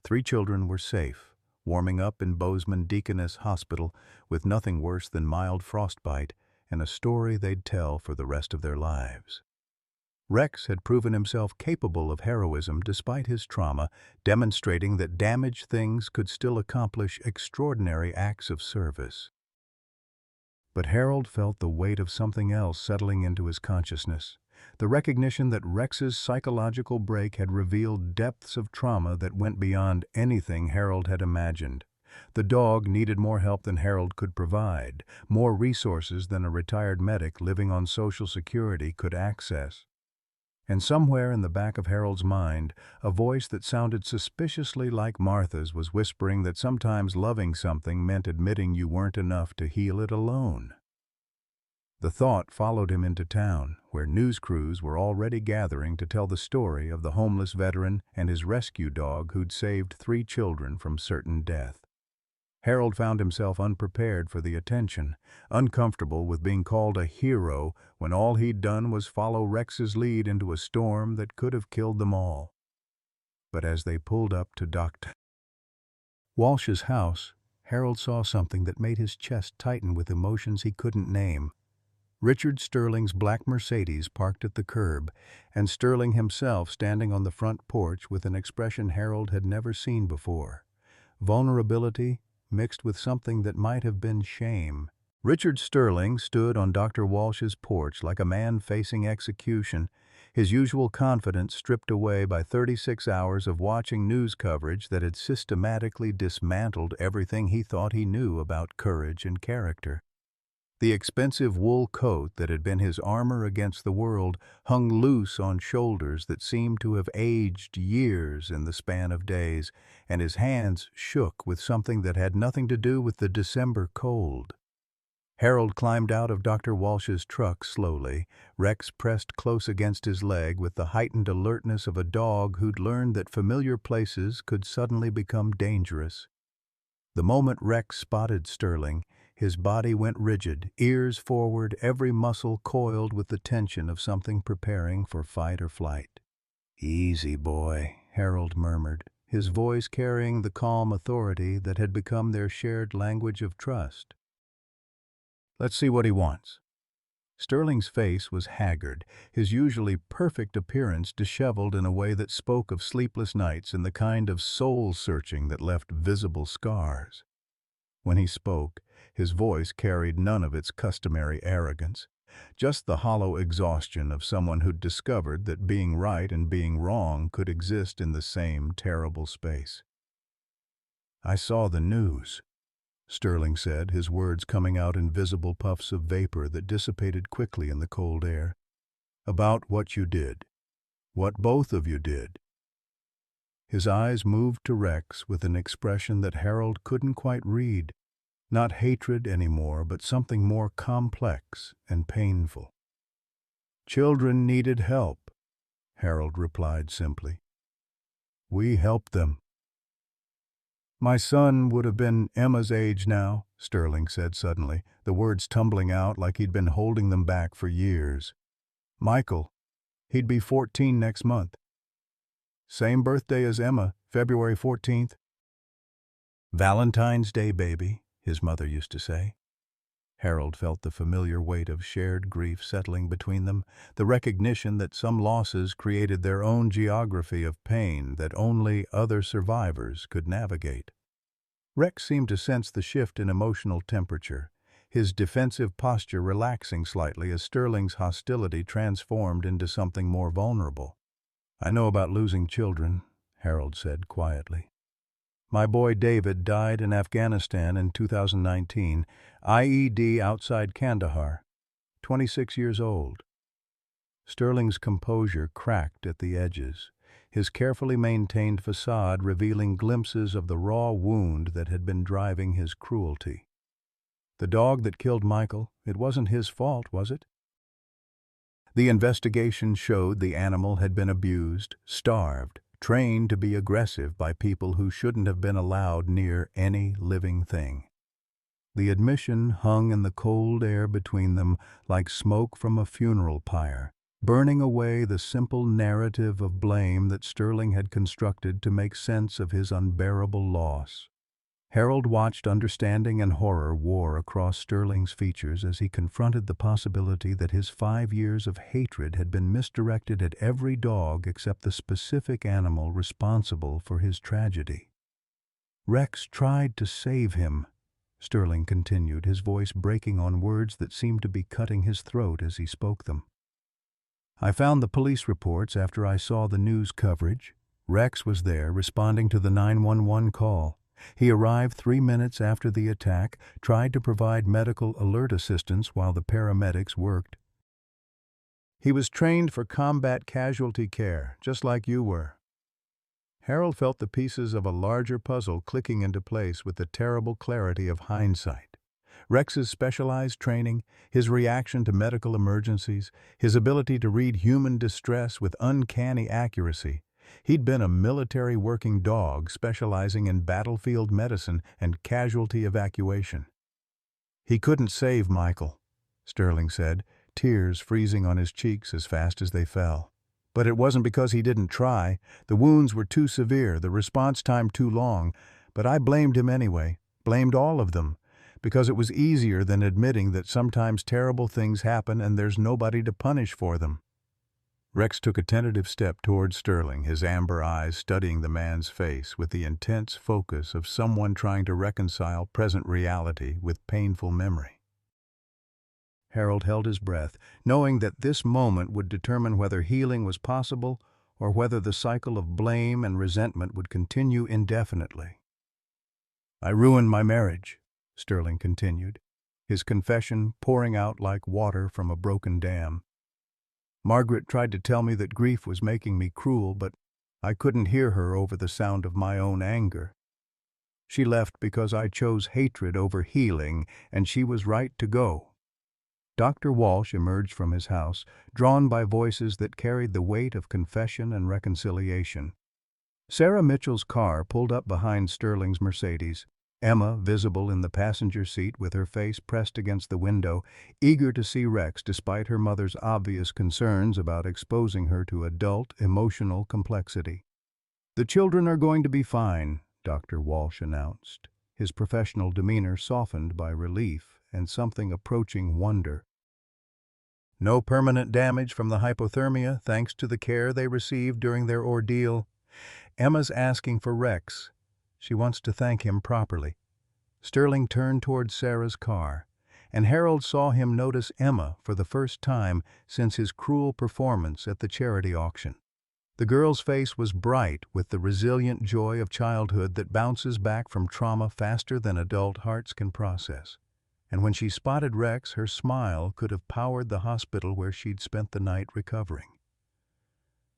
3 children were safe, warming up in Bozeman Deaconess Hospital with nothing worse than mild frostbite and a story they'd tell for the rest of their lives. Rex had proven himself capable of heroism despite his trauma, demonstrating that damaged things could still accomplish extraordinary acts of service. But Harold felt the weight of something else settling into his consciousness, the recognition that Rex's psychological break had revealed depths of trauma that went beyond anything Harold had imagined. The dog needed more help than Harold could provide, more resources than a retired medic living on Social Security could access. And somewhere in the back of Harold's mind, a voice that sounded suspiciously like Martha's was whispering that sometimes loving something meant admitting you weren't enough to heal it alone. The thought followed him into town, where news crews were already gathering to tell the story of the homeless veteran and his rescue dog who'd saved 3 children from certain death. Harold found himself unprepared for the attention, uncomfortable with being called a hero when all he'd done was follow Rex's lead into a storm that could have killed them all. But as they pulled up to Dr. Walsh's house, Harold saw something that made his chest tighten with emotions he couldn't name. Richard Sterling's black Mercedes parked at the curb, and Sterling himself standing on the front porch with an expression Harold had never seen before. Vulnerability mixed with something that might have been shame. Richard Sterling stood on Dr. Walsh's porch like a man facing execution, his usual confidence stripped away by 36 hours of watching news coverage that had systematically dismantled everything he thought he knew about courage and character. The expensive wool coat that had been his armor against the world hung loose on shoulders that seemed to have aged years in the span of days, and his hands shook with something that had nothing to do with the December cold. Harold climbed out of Dr. Walsh's truck slowly, Rex pressed close against his leg with the heightened alertness of a dog who'd learned that familiar places could suddenly become dangerous. The moment Rex spotted Sterling, his body went rigid, ears forward, every muscle coiled with the tension of something preparing for fight or flight. "Easy, boy," Harold murmured, his voice carrying the calm authority that had become their shared language of trust. "Let's see what he wants." Sterling's face was haggard, his usually perfect appearance disheveled in a way that spoke of sleepless nights and the kind of soul-searching that left visible scars. When he spoke, his voice carried none of its customary arrogance, just the hollow exhaustion of someone who'd discovered that being right and being wrong could exist in the same terrible space. "I saw the news," Sterling said, his words coming out in visible puffs of vapor that dissipated quickly in the cold air. "About what you did. What both of you did." His eyes moved to Rex with an expression that Harold couldn't quite read. Not hatred anymore, but something more complex and painful. "Children needed help," Harold replied simply. "We helped them." "My son would have been Emma's age now," Sterling said suddenly, the words tumbling out like he'd been holding them back for years. "Michael, he'd be 14 next month. Same birthday as Emma, February 14th. Valentine's Day, baby," his mother used to say. Harold felt the familiar weight of shared grief settling between them, the recognition that some losses created their own geography of pain that only other survivors could navigate. Rex seemed to sense the shift in emotional temperature, his defensive posture relaxing slightly as Sterling's hostility transformed into something more vulnerable. "I know about losing children," Harold said quietly. "My boy David died in Afghanistan in 2019, IED outside Kandahar, 26 years old." Sterling's composure cracked at the edges, his carefully maintained facade revealing glimpses of the raw wound that had been driving his cruelty. "The dog that killed Michael, it wasn't his fault, was it?" The investigation showed the animal had been abused, starved, trained to be aggressive by people who shouldn't have been allowed near any living thing. The admission hung in the cold air between them like smoke from a funeral pyre, burning away the simple narrative of blame that Sterling had constructed to make sense of his unbearable loss. Harold watched understanding and horror war across Sterling's features as he confronted the possibility that his 5 years of hatred had been misdirected at every dog except the specific animal responsible for his tragedy. "Rex tried to save him," Sterling continued, his voice breaking on words that seemed to be cutting his throat as he spoke them. "I found the police reports after I saw the news coverage. Rex was there responding to the 911 call. He arrived 3 minutes after the attack, tried to provide medical alert assistance while the paramedics worked. He was trained for combat casualty care, just like you were. Harold felt the pieces of a larger puzzle clicking into place with the terrible clarity of hindsight. Rex's specialized training, his reaction to medical emergencies, his ability to read human distress with uncanny accuracy. He'd been a military working dog specializing in battlefield medicine and casualty evacuation. He couldn't save Michael, Sterling said, tears freezing on his cheeks as fast as they fell. But it wasn't because he didn't try. The wounds were too severe, the response time too long. But I blamed him anyway, blamed all of them, because it was easier than admitting that sometimes terrible things happen and there's nobody to punish for them. Rex took a tentative step toward Sterling, his amber eyes studying the man's face with the intense focus of someone trying to reconcile present reality with painful memory. Harold held his breath, knowing that this moment would determine whether healing was possible or whether the cycle of blame and resentment would continue indefinitely. "I ruined my marriage," Sterling continued, his confession pouring out like water from a broken dam. "Margaret tried to tell me that grief was making me cruel, but I couldn't hear her over the sound of my own anger. She left because I chose hatred over healing, and she was right to go." Dr. Walsh emerged from his house, drawn by voices that carried the weight of confession and reconciliation. Sarah Mitchell's car pulled up behind Sterling's Mercedes, Emma visible in the passenger seat with her face pressed against the window, eager to see Rex despite her mother's obvious concerns about exposing her to adult emotional complexity. "The children are going to be fine," Dr. Walsh announced, his professional demeanor softened by relief and something approaching wonder. "No permanent damage from the hypothermia thanks to the care they received during their ordeal. Emma's asking for Rex. She wants to thank him properly." Sterling turned toward Sarah's car, and Harold saw him notice Emma for the first time since his cruel performance at the charity auction. The girl's face was bright with the resilient joy of childhood that bounces back from trauma faster than adult hearts can process. And when she spotted Rex, her smile could have powered the hospital where she'd spent the night recovering.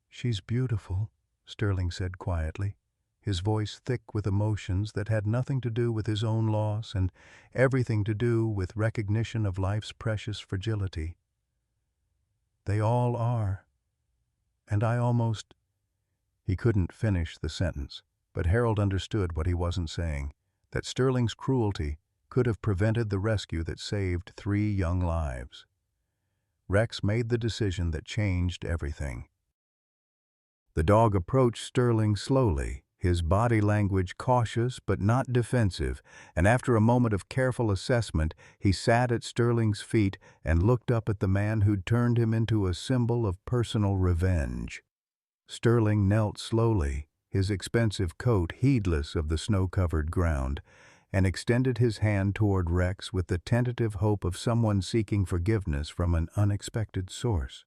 "She's beautiful," Sterling said quietly, his voice thick with emotions that had nothing to do with his own loss and everything to do with recognition of life's precious fragility. "They all are. And I almost—" He couldn't finish the sentence, but Harold understood what he wasn't saying, that Sterling's cruelty could have prevented the rescue that saved 3 young lives. Rex made the decision that changed everything. The dog approached Sterling slowly, his body language cautious but not defensive, and after a moment of careful assessment, he sat at Sterling's feet and looked up at the man who'd turned him into a symbol of personal revenge. Sterling knelt slowly, his expensive coat heedless of the snow-covered ground, and extended his hand toward Rex with the tentative hope of someone seeking forgiveness from an unexpected source.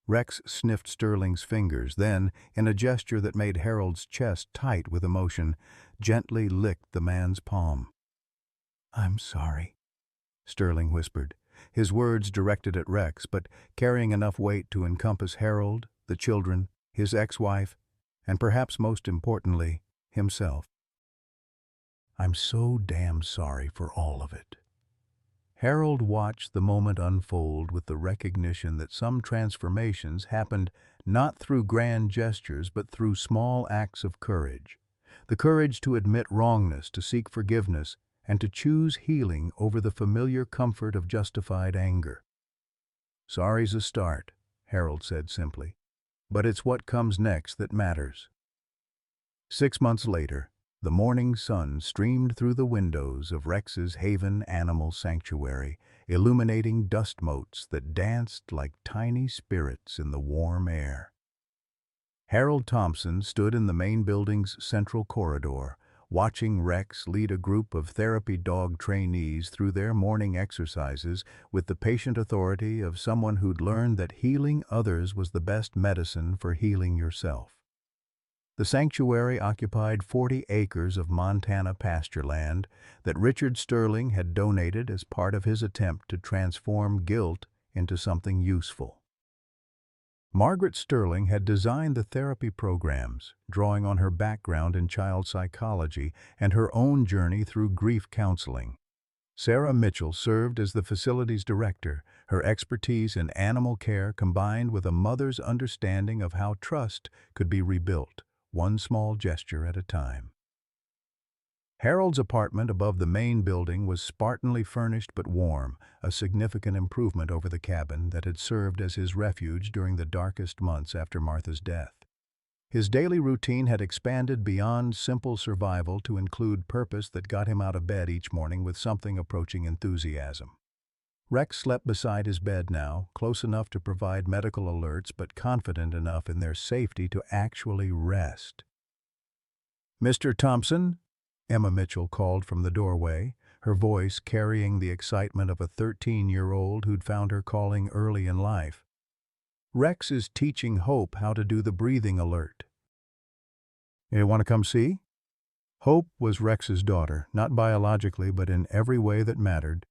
Rex sniffed Sterling's fingers, then, in a gesture that made Harold's chest tight with emotion, gently licked the man's palm. "I'm sorry," Sterling whispered, his words directed at Rex, but carrying enough weight to encompass Harold, the children, his ex-wife, and perhaps most importantly, himself. "I'm so damn sorry for all of it." Harold watched the moment unfold with the recognition that some transformations happened not through grand gestures but through small acts of courage. The courage to admit wrongness, to seek forgiveness, and to choose healing over the familiar comfort of justified anger. "Sorry's a start," Harold said simply, "but it's what comes next that matters." 6 months later, the morning sun streamed through the windows of Rex's Haven Animal Sanctuary, illuminating dust motes that danced like tiny spirits in the warm air. Harold Thompson stood in the main building's central corridor, watching Rex lead a group of therapy dog trainees through their morning exercises with the patient authority of someone who'd learned that healing others was the best medicine for healing yourself. The sanctuary occupied 40 acres of Montana pasture land that Richard Sterling had donated as part of his attempt to transform guilt into something useful. Margaret Sterling had designed the therapy programs, drawing on her background in child psychology and her own journey through grief counseling. Sarah Mitchell served as the facility's director, her expertise in animal care combined with a mother's understanding of how trust could be rebuilt, one small gesture at a time. Harold's apartment above the main building was spartanly furnished but warm, a significant improvement over the cabin that had served as his refuge during the darkest months after Martha's death. His daily routine had expanded beyond simple survival to include purpose that got him out of bed each morning with something approaching enthusiasm. Rex slept beside his bed now, close enough to provide medical alerts but confident enough in their safety to actually rest. "Mr. Thompson?" Emma Mitchell called from the doorway, her voice carrying the excitement of a 13-year-old who'd found her calling early in life. "Rex is teaching Hope how to do the breathing alert." "You want to come see?" Hope was Rex's daughter, not biologically but in every way that mattered.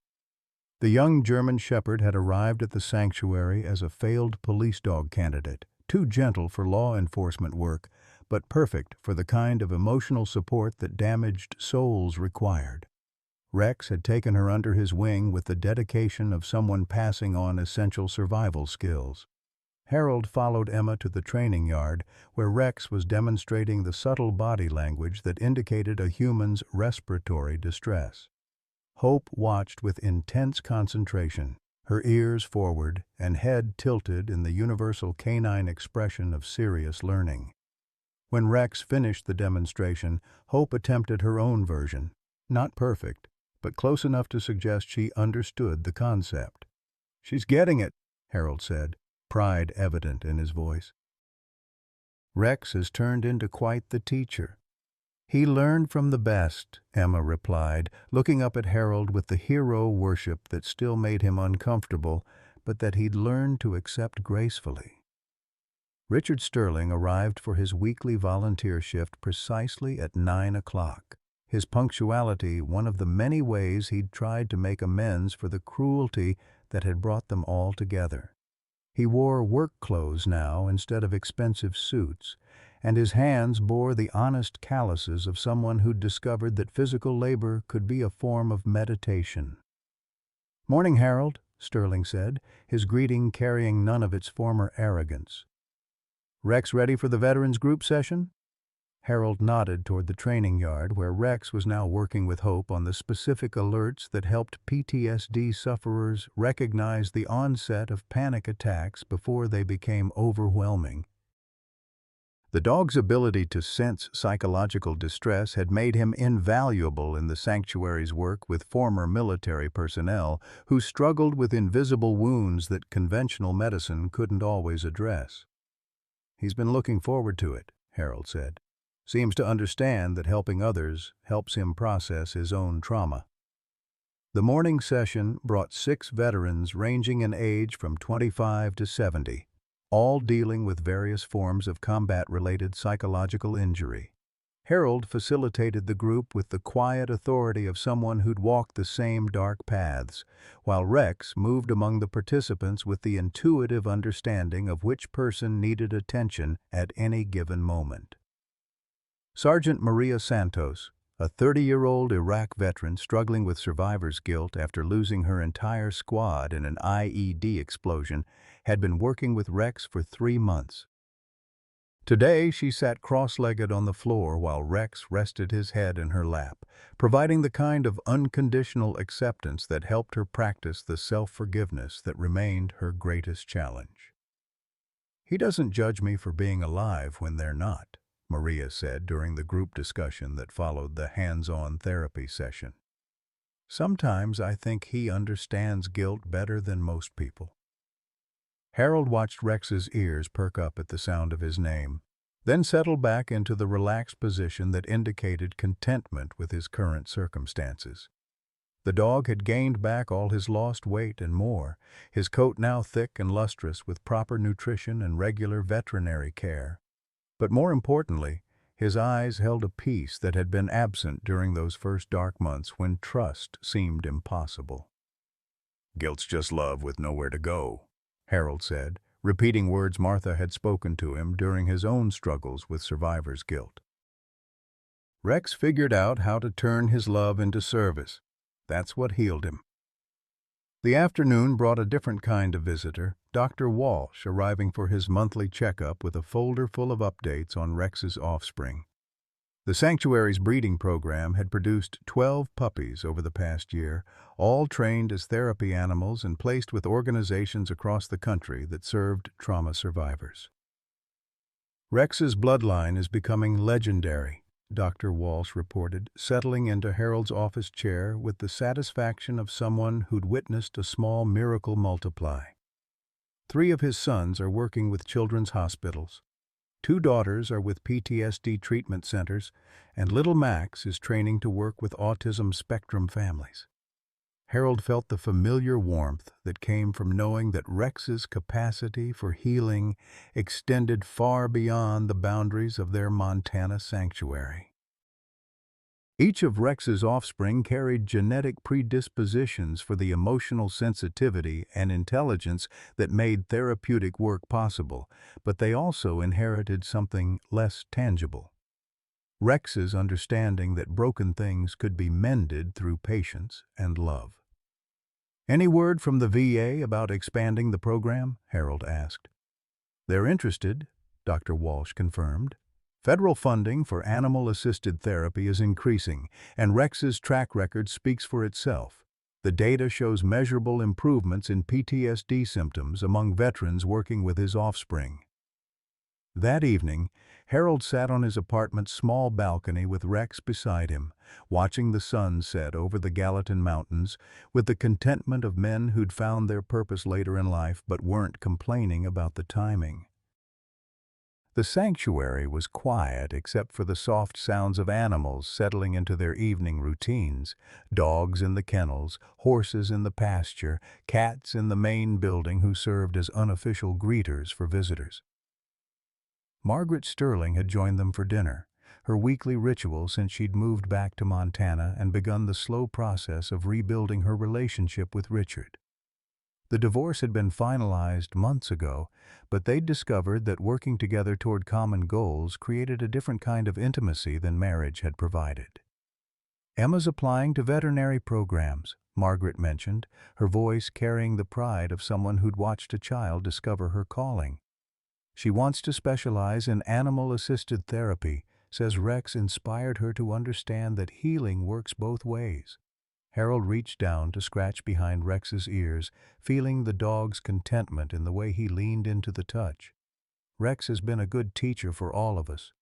The young German shepherd had arrived at the sanctuary as a failed police dog candidate, too gentle for law enforcement work, but perfect for the kind of emotional support that damaged souls required. Rex had taken her under his wing with the dedication of someone passing on essential survival skills. Harold followed Emma to the training yard, where Rex was demonstrating the subtle body language that indicated a human's respiratory distress. Hope watched with intense concentration, her ears forward and head tilted in the universal canine expression of serious learning. When Rex finished the demonstration, Hope attempted her own version, not perfect, but close enough to suggest she understood the concept. "She's getting it," Harold said, pride evident in his voice. "Rex has turned into quite the teacher." "He learned from the best," Emma replied, looking up at Harold with the hero worship that still made him uncomfortable, but that he'd learned to accept gracefully. Richard Sterling arrived for his weekly volunteer shift precisely at 9 o'clock. His punctuality one of the many ways he'd tried to make amends for the cruelty that had brought them all together. He wore work clothes now instead of expensive suits, and his hands bore the honest calluses of someone who'd discovered that physical labor could be a form of meditation. "Morning, Harold," Sterling said, his greeting carrying none of its former arrogance. "Rex ready for the veterans group session?" Harold nodded toward the training yard where Rex was now working with Hope on the specific alerts that helped PTSD sufferers recognize the onset of panic attacks before they became overwhelming. The dog's ability to sense psychological distress had made him invaluable in the sanctuary's work with former military personnel who struggled with invisible wounds that conventional medicine couldn't always address. "He's been looking forward to it," Harold said. "Seems to understand that helping others helps him process his own trauma." The morning session brought 6 veterans ranging in age from 25 to 70, all dealing with various forms of combat-related psychological injury. Harold facilitated the group with the quiet authority of someone who'd walked the same dark paths, while Rex moved among the participants with the intuitive understanding of which person needed attention at any given moment. Sergeant Maria Santos, a 30-year-old Iraq veteran struggling with survivor's guilt after losing her entire squad in an IED explosion, had been working with Rex for 3 months. Today, she sat cross-legged on the floor while Rex rested his head in her lap, providing the kind of unconditional acceptance that helped her practice the self-forgiveness that remained her greatest challenge. "He doesn't judge me for being alive when they're not," Maria said during the group discussion that followed the hands-on therapy session. "Sometimes I think he understands guilt better than most people." Harold watched Rex's ears perk up at the sound of his name, then settle back into the relaxed position that indicated contentment with his current circumstances. The dog had gained back all his lost weight and more, his coat now thick and lustrous with proper nutrition and regular veterinary care. But more importantly, His eyes held a peace that had been absent during those first dark months when trust seemed impossible. "Guilt's just love with nowhere to go," Harold said, repeating words Martha had spoken to him during his own struggles with survivor's guilt. Rex figured out how to turn his love into service. That's what healed him. The afternoon brought a different kind of visitor, Dr. Walsh, arriving for his monthly checkup with a folder full of updates on Rex's offspring. The sanctuary's breeding program had produced 12 puppies over the past year, all trained as therapy animals and placed with organizations across the country that served trauma survivors. "Rex's bloodline is becoming legendary," Dr. Walsh reported, settling into Harold's office chair with the satisfaction of someone who'd witnessed a small miracle multiply. 3 of his sons are working with children's hospitals. 2 daughters are with PTSD treatment centers, and little Max is training to work with autism spectrum families. Harold felt the familiar warmth that came from knowing that Rex's capacity for healing extended far beyond the boundaries of their Montana sanctuary. Each of Rex's offspring carried genetic predispositions for the emotional sensitivity and intelligence that made therapeutic work possible, but they also inherited something less tangible: Rex's understanding that broken things could be mended through patience and love. "Any word from the VA about expanding the program?" Harold asked. "They're interested," Dr. Walsh confirmed. "Federal funding for animal-assisted therapy is increasing, and Rex's track record speaks for itself. The data shows measurable improvements in PTSD symptoms among veterans working with his offspring." That evening, Harold sat on his apartment's small balcony with Rex beside him, watching the sun set over the Gallatin Mountains with the contentment of men who'd found their purpose later in life but weren't complaining about the timing. The sanctuary was quiet except for the soft sounds of animals settling into their evening routines: dogs in the kennels, horses in the pasture, cats in the main building who served as unofficial greeters for visitors. Margaret Sterling had joined them for dinner, her weekly ritual since she'd moved back to Montana and begun the slow process of rebuilding her relationship with Richard. The divorce had been finalized months ago, but they'd discovered that working together toward common goals created a different kind of intimacy than marriage had provided. "Emma's applying to veterinary programs," Margaret mentioned, her voice carrying the pride of someone who'd watched a child discover her calling. "She wants to specialize in animal-assisted therapy, says Rex inspired her to understand that healing works both ways." Harold reached down to scratch behind Rex's ears, feeling the dog's contentment in the way he leaned into the touch. "Rex has been a good teacher for all of us.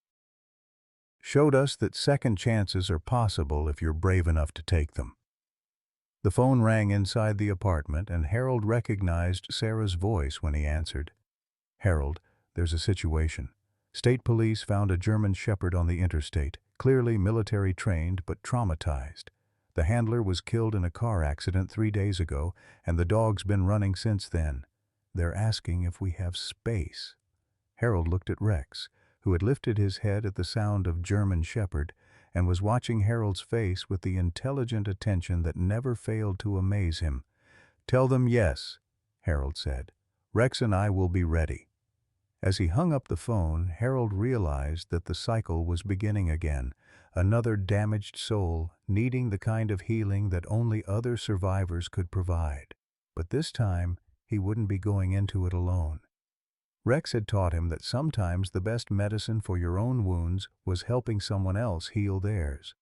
Showed us that second chances are possible if you're brave enough to take them." The phone rang inside the apartment, and Harold recognized Sarah's voice when he answered. "Harold, there's a situation. State police found a German Shepherd on the interstate, clearly military trained but traumatized. The handler was killed in a car accident 3 days ago, and the dog's been running since then. They're asking if we have space." Harold looked at Rex, who had lifted his head at the sound of German Shepherd, and was watching Harold's face with the intelligent attention that never failed to amaze him. "Tell them yes," Harold said. "Rex and I will be ready." As he hung up the phone, Harold realized that the cycle was beginning again, another damaged soul needing the kind of healing that only other survivors could provide. But this time, he wouldn't be going into it alone. Rex had taught him that sometimes the best medicine for your own wounds was helping someone else heal theirs.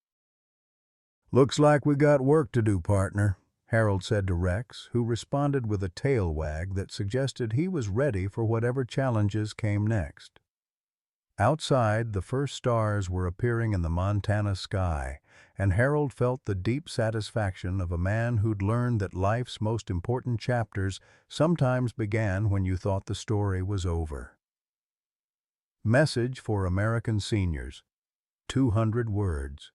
"Looks like we got work to do, partner," Harold said to Rex, who responded with a tail wag that suggested he was ready for whatever challenges came next. Outside, the first stars were appearing in the Montana sky, and Harold felt the deep satisfaction of a man who'd learned that life's most important chapters sometimes began when you thought the story was over. Message for American Seniors. 200 words.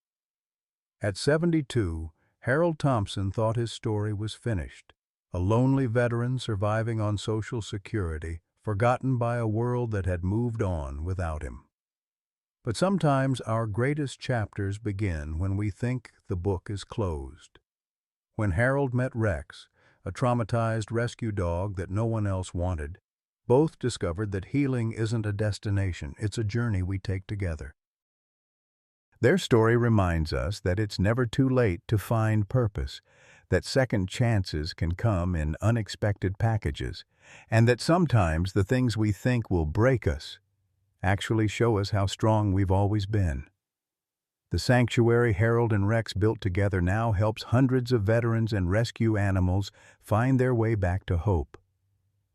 At 72, Harold Thompson thought his story was finished. A lonely veteran surviving on Social Security, forgotten by a world that had moved on without him. But sometimes our greatest chapters begin when we think the book is closed. When Harold met Rex, a traumatized rescue dog that no one else wanted, both discovered that healing isn't a destination, it's a journey we take together. Their story reminds us that it's never too late to find purpose, that second chances can come in unexpected packages, and that sometimes the things we think will break us actually show us how strong we've always been. The sanctuary Harold and Rex built together now helps hundreds of veterans and rescue animals find their way back to hope.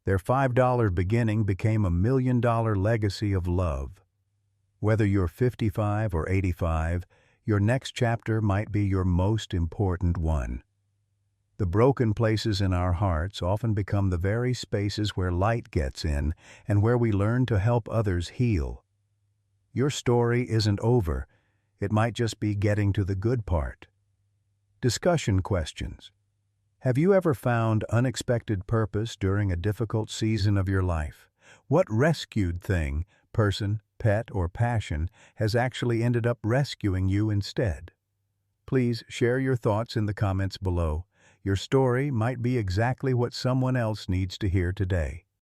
Their $5 beginning became a $1 million legacy of love. Whether you're 55 or 85, your next chapter might be your most important one. The broken places in our hearts often become the very spaces where light gets in and where we learn to help others heal. Your story isn't over. It might just be getting to the good part. Discussion questions. Have you ever found unexpected purpose during a difficult season of your life? What rescued thing, person, pet, or passion has actually ended up rescuing you instead? Please share your thoughts in the comments below. Your story might be exactly what someone else needs to hear today.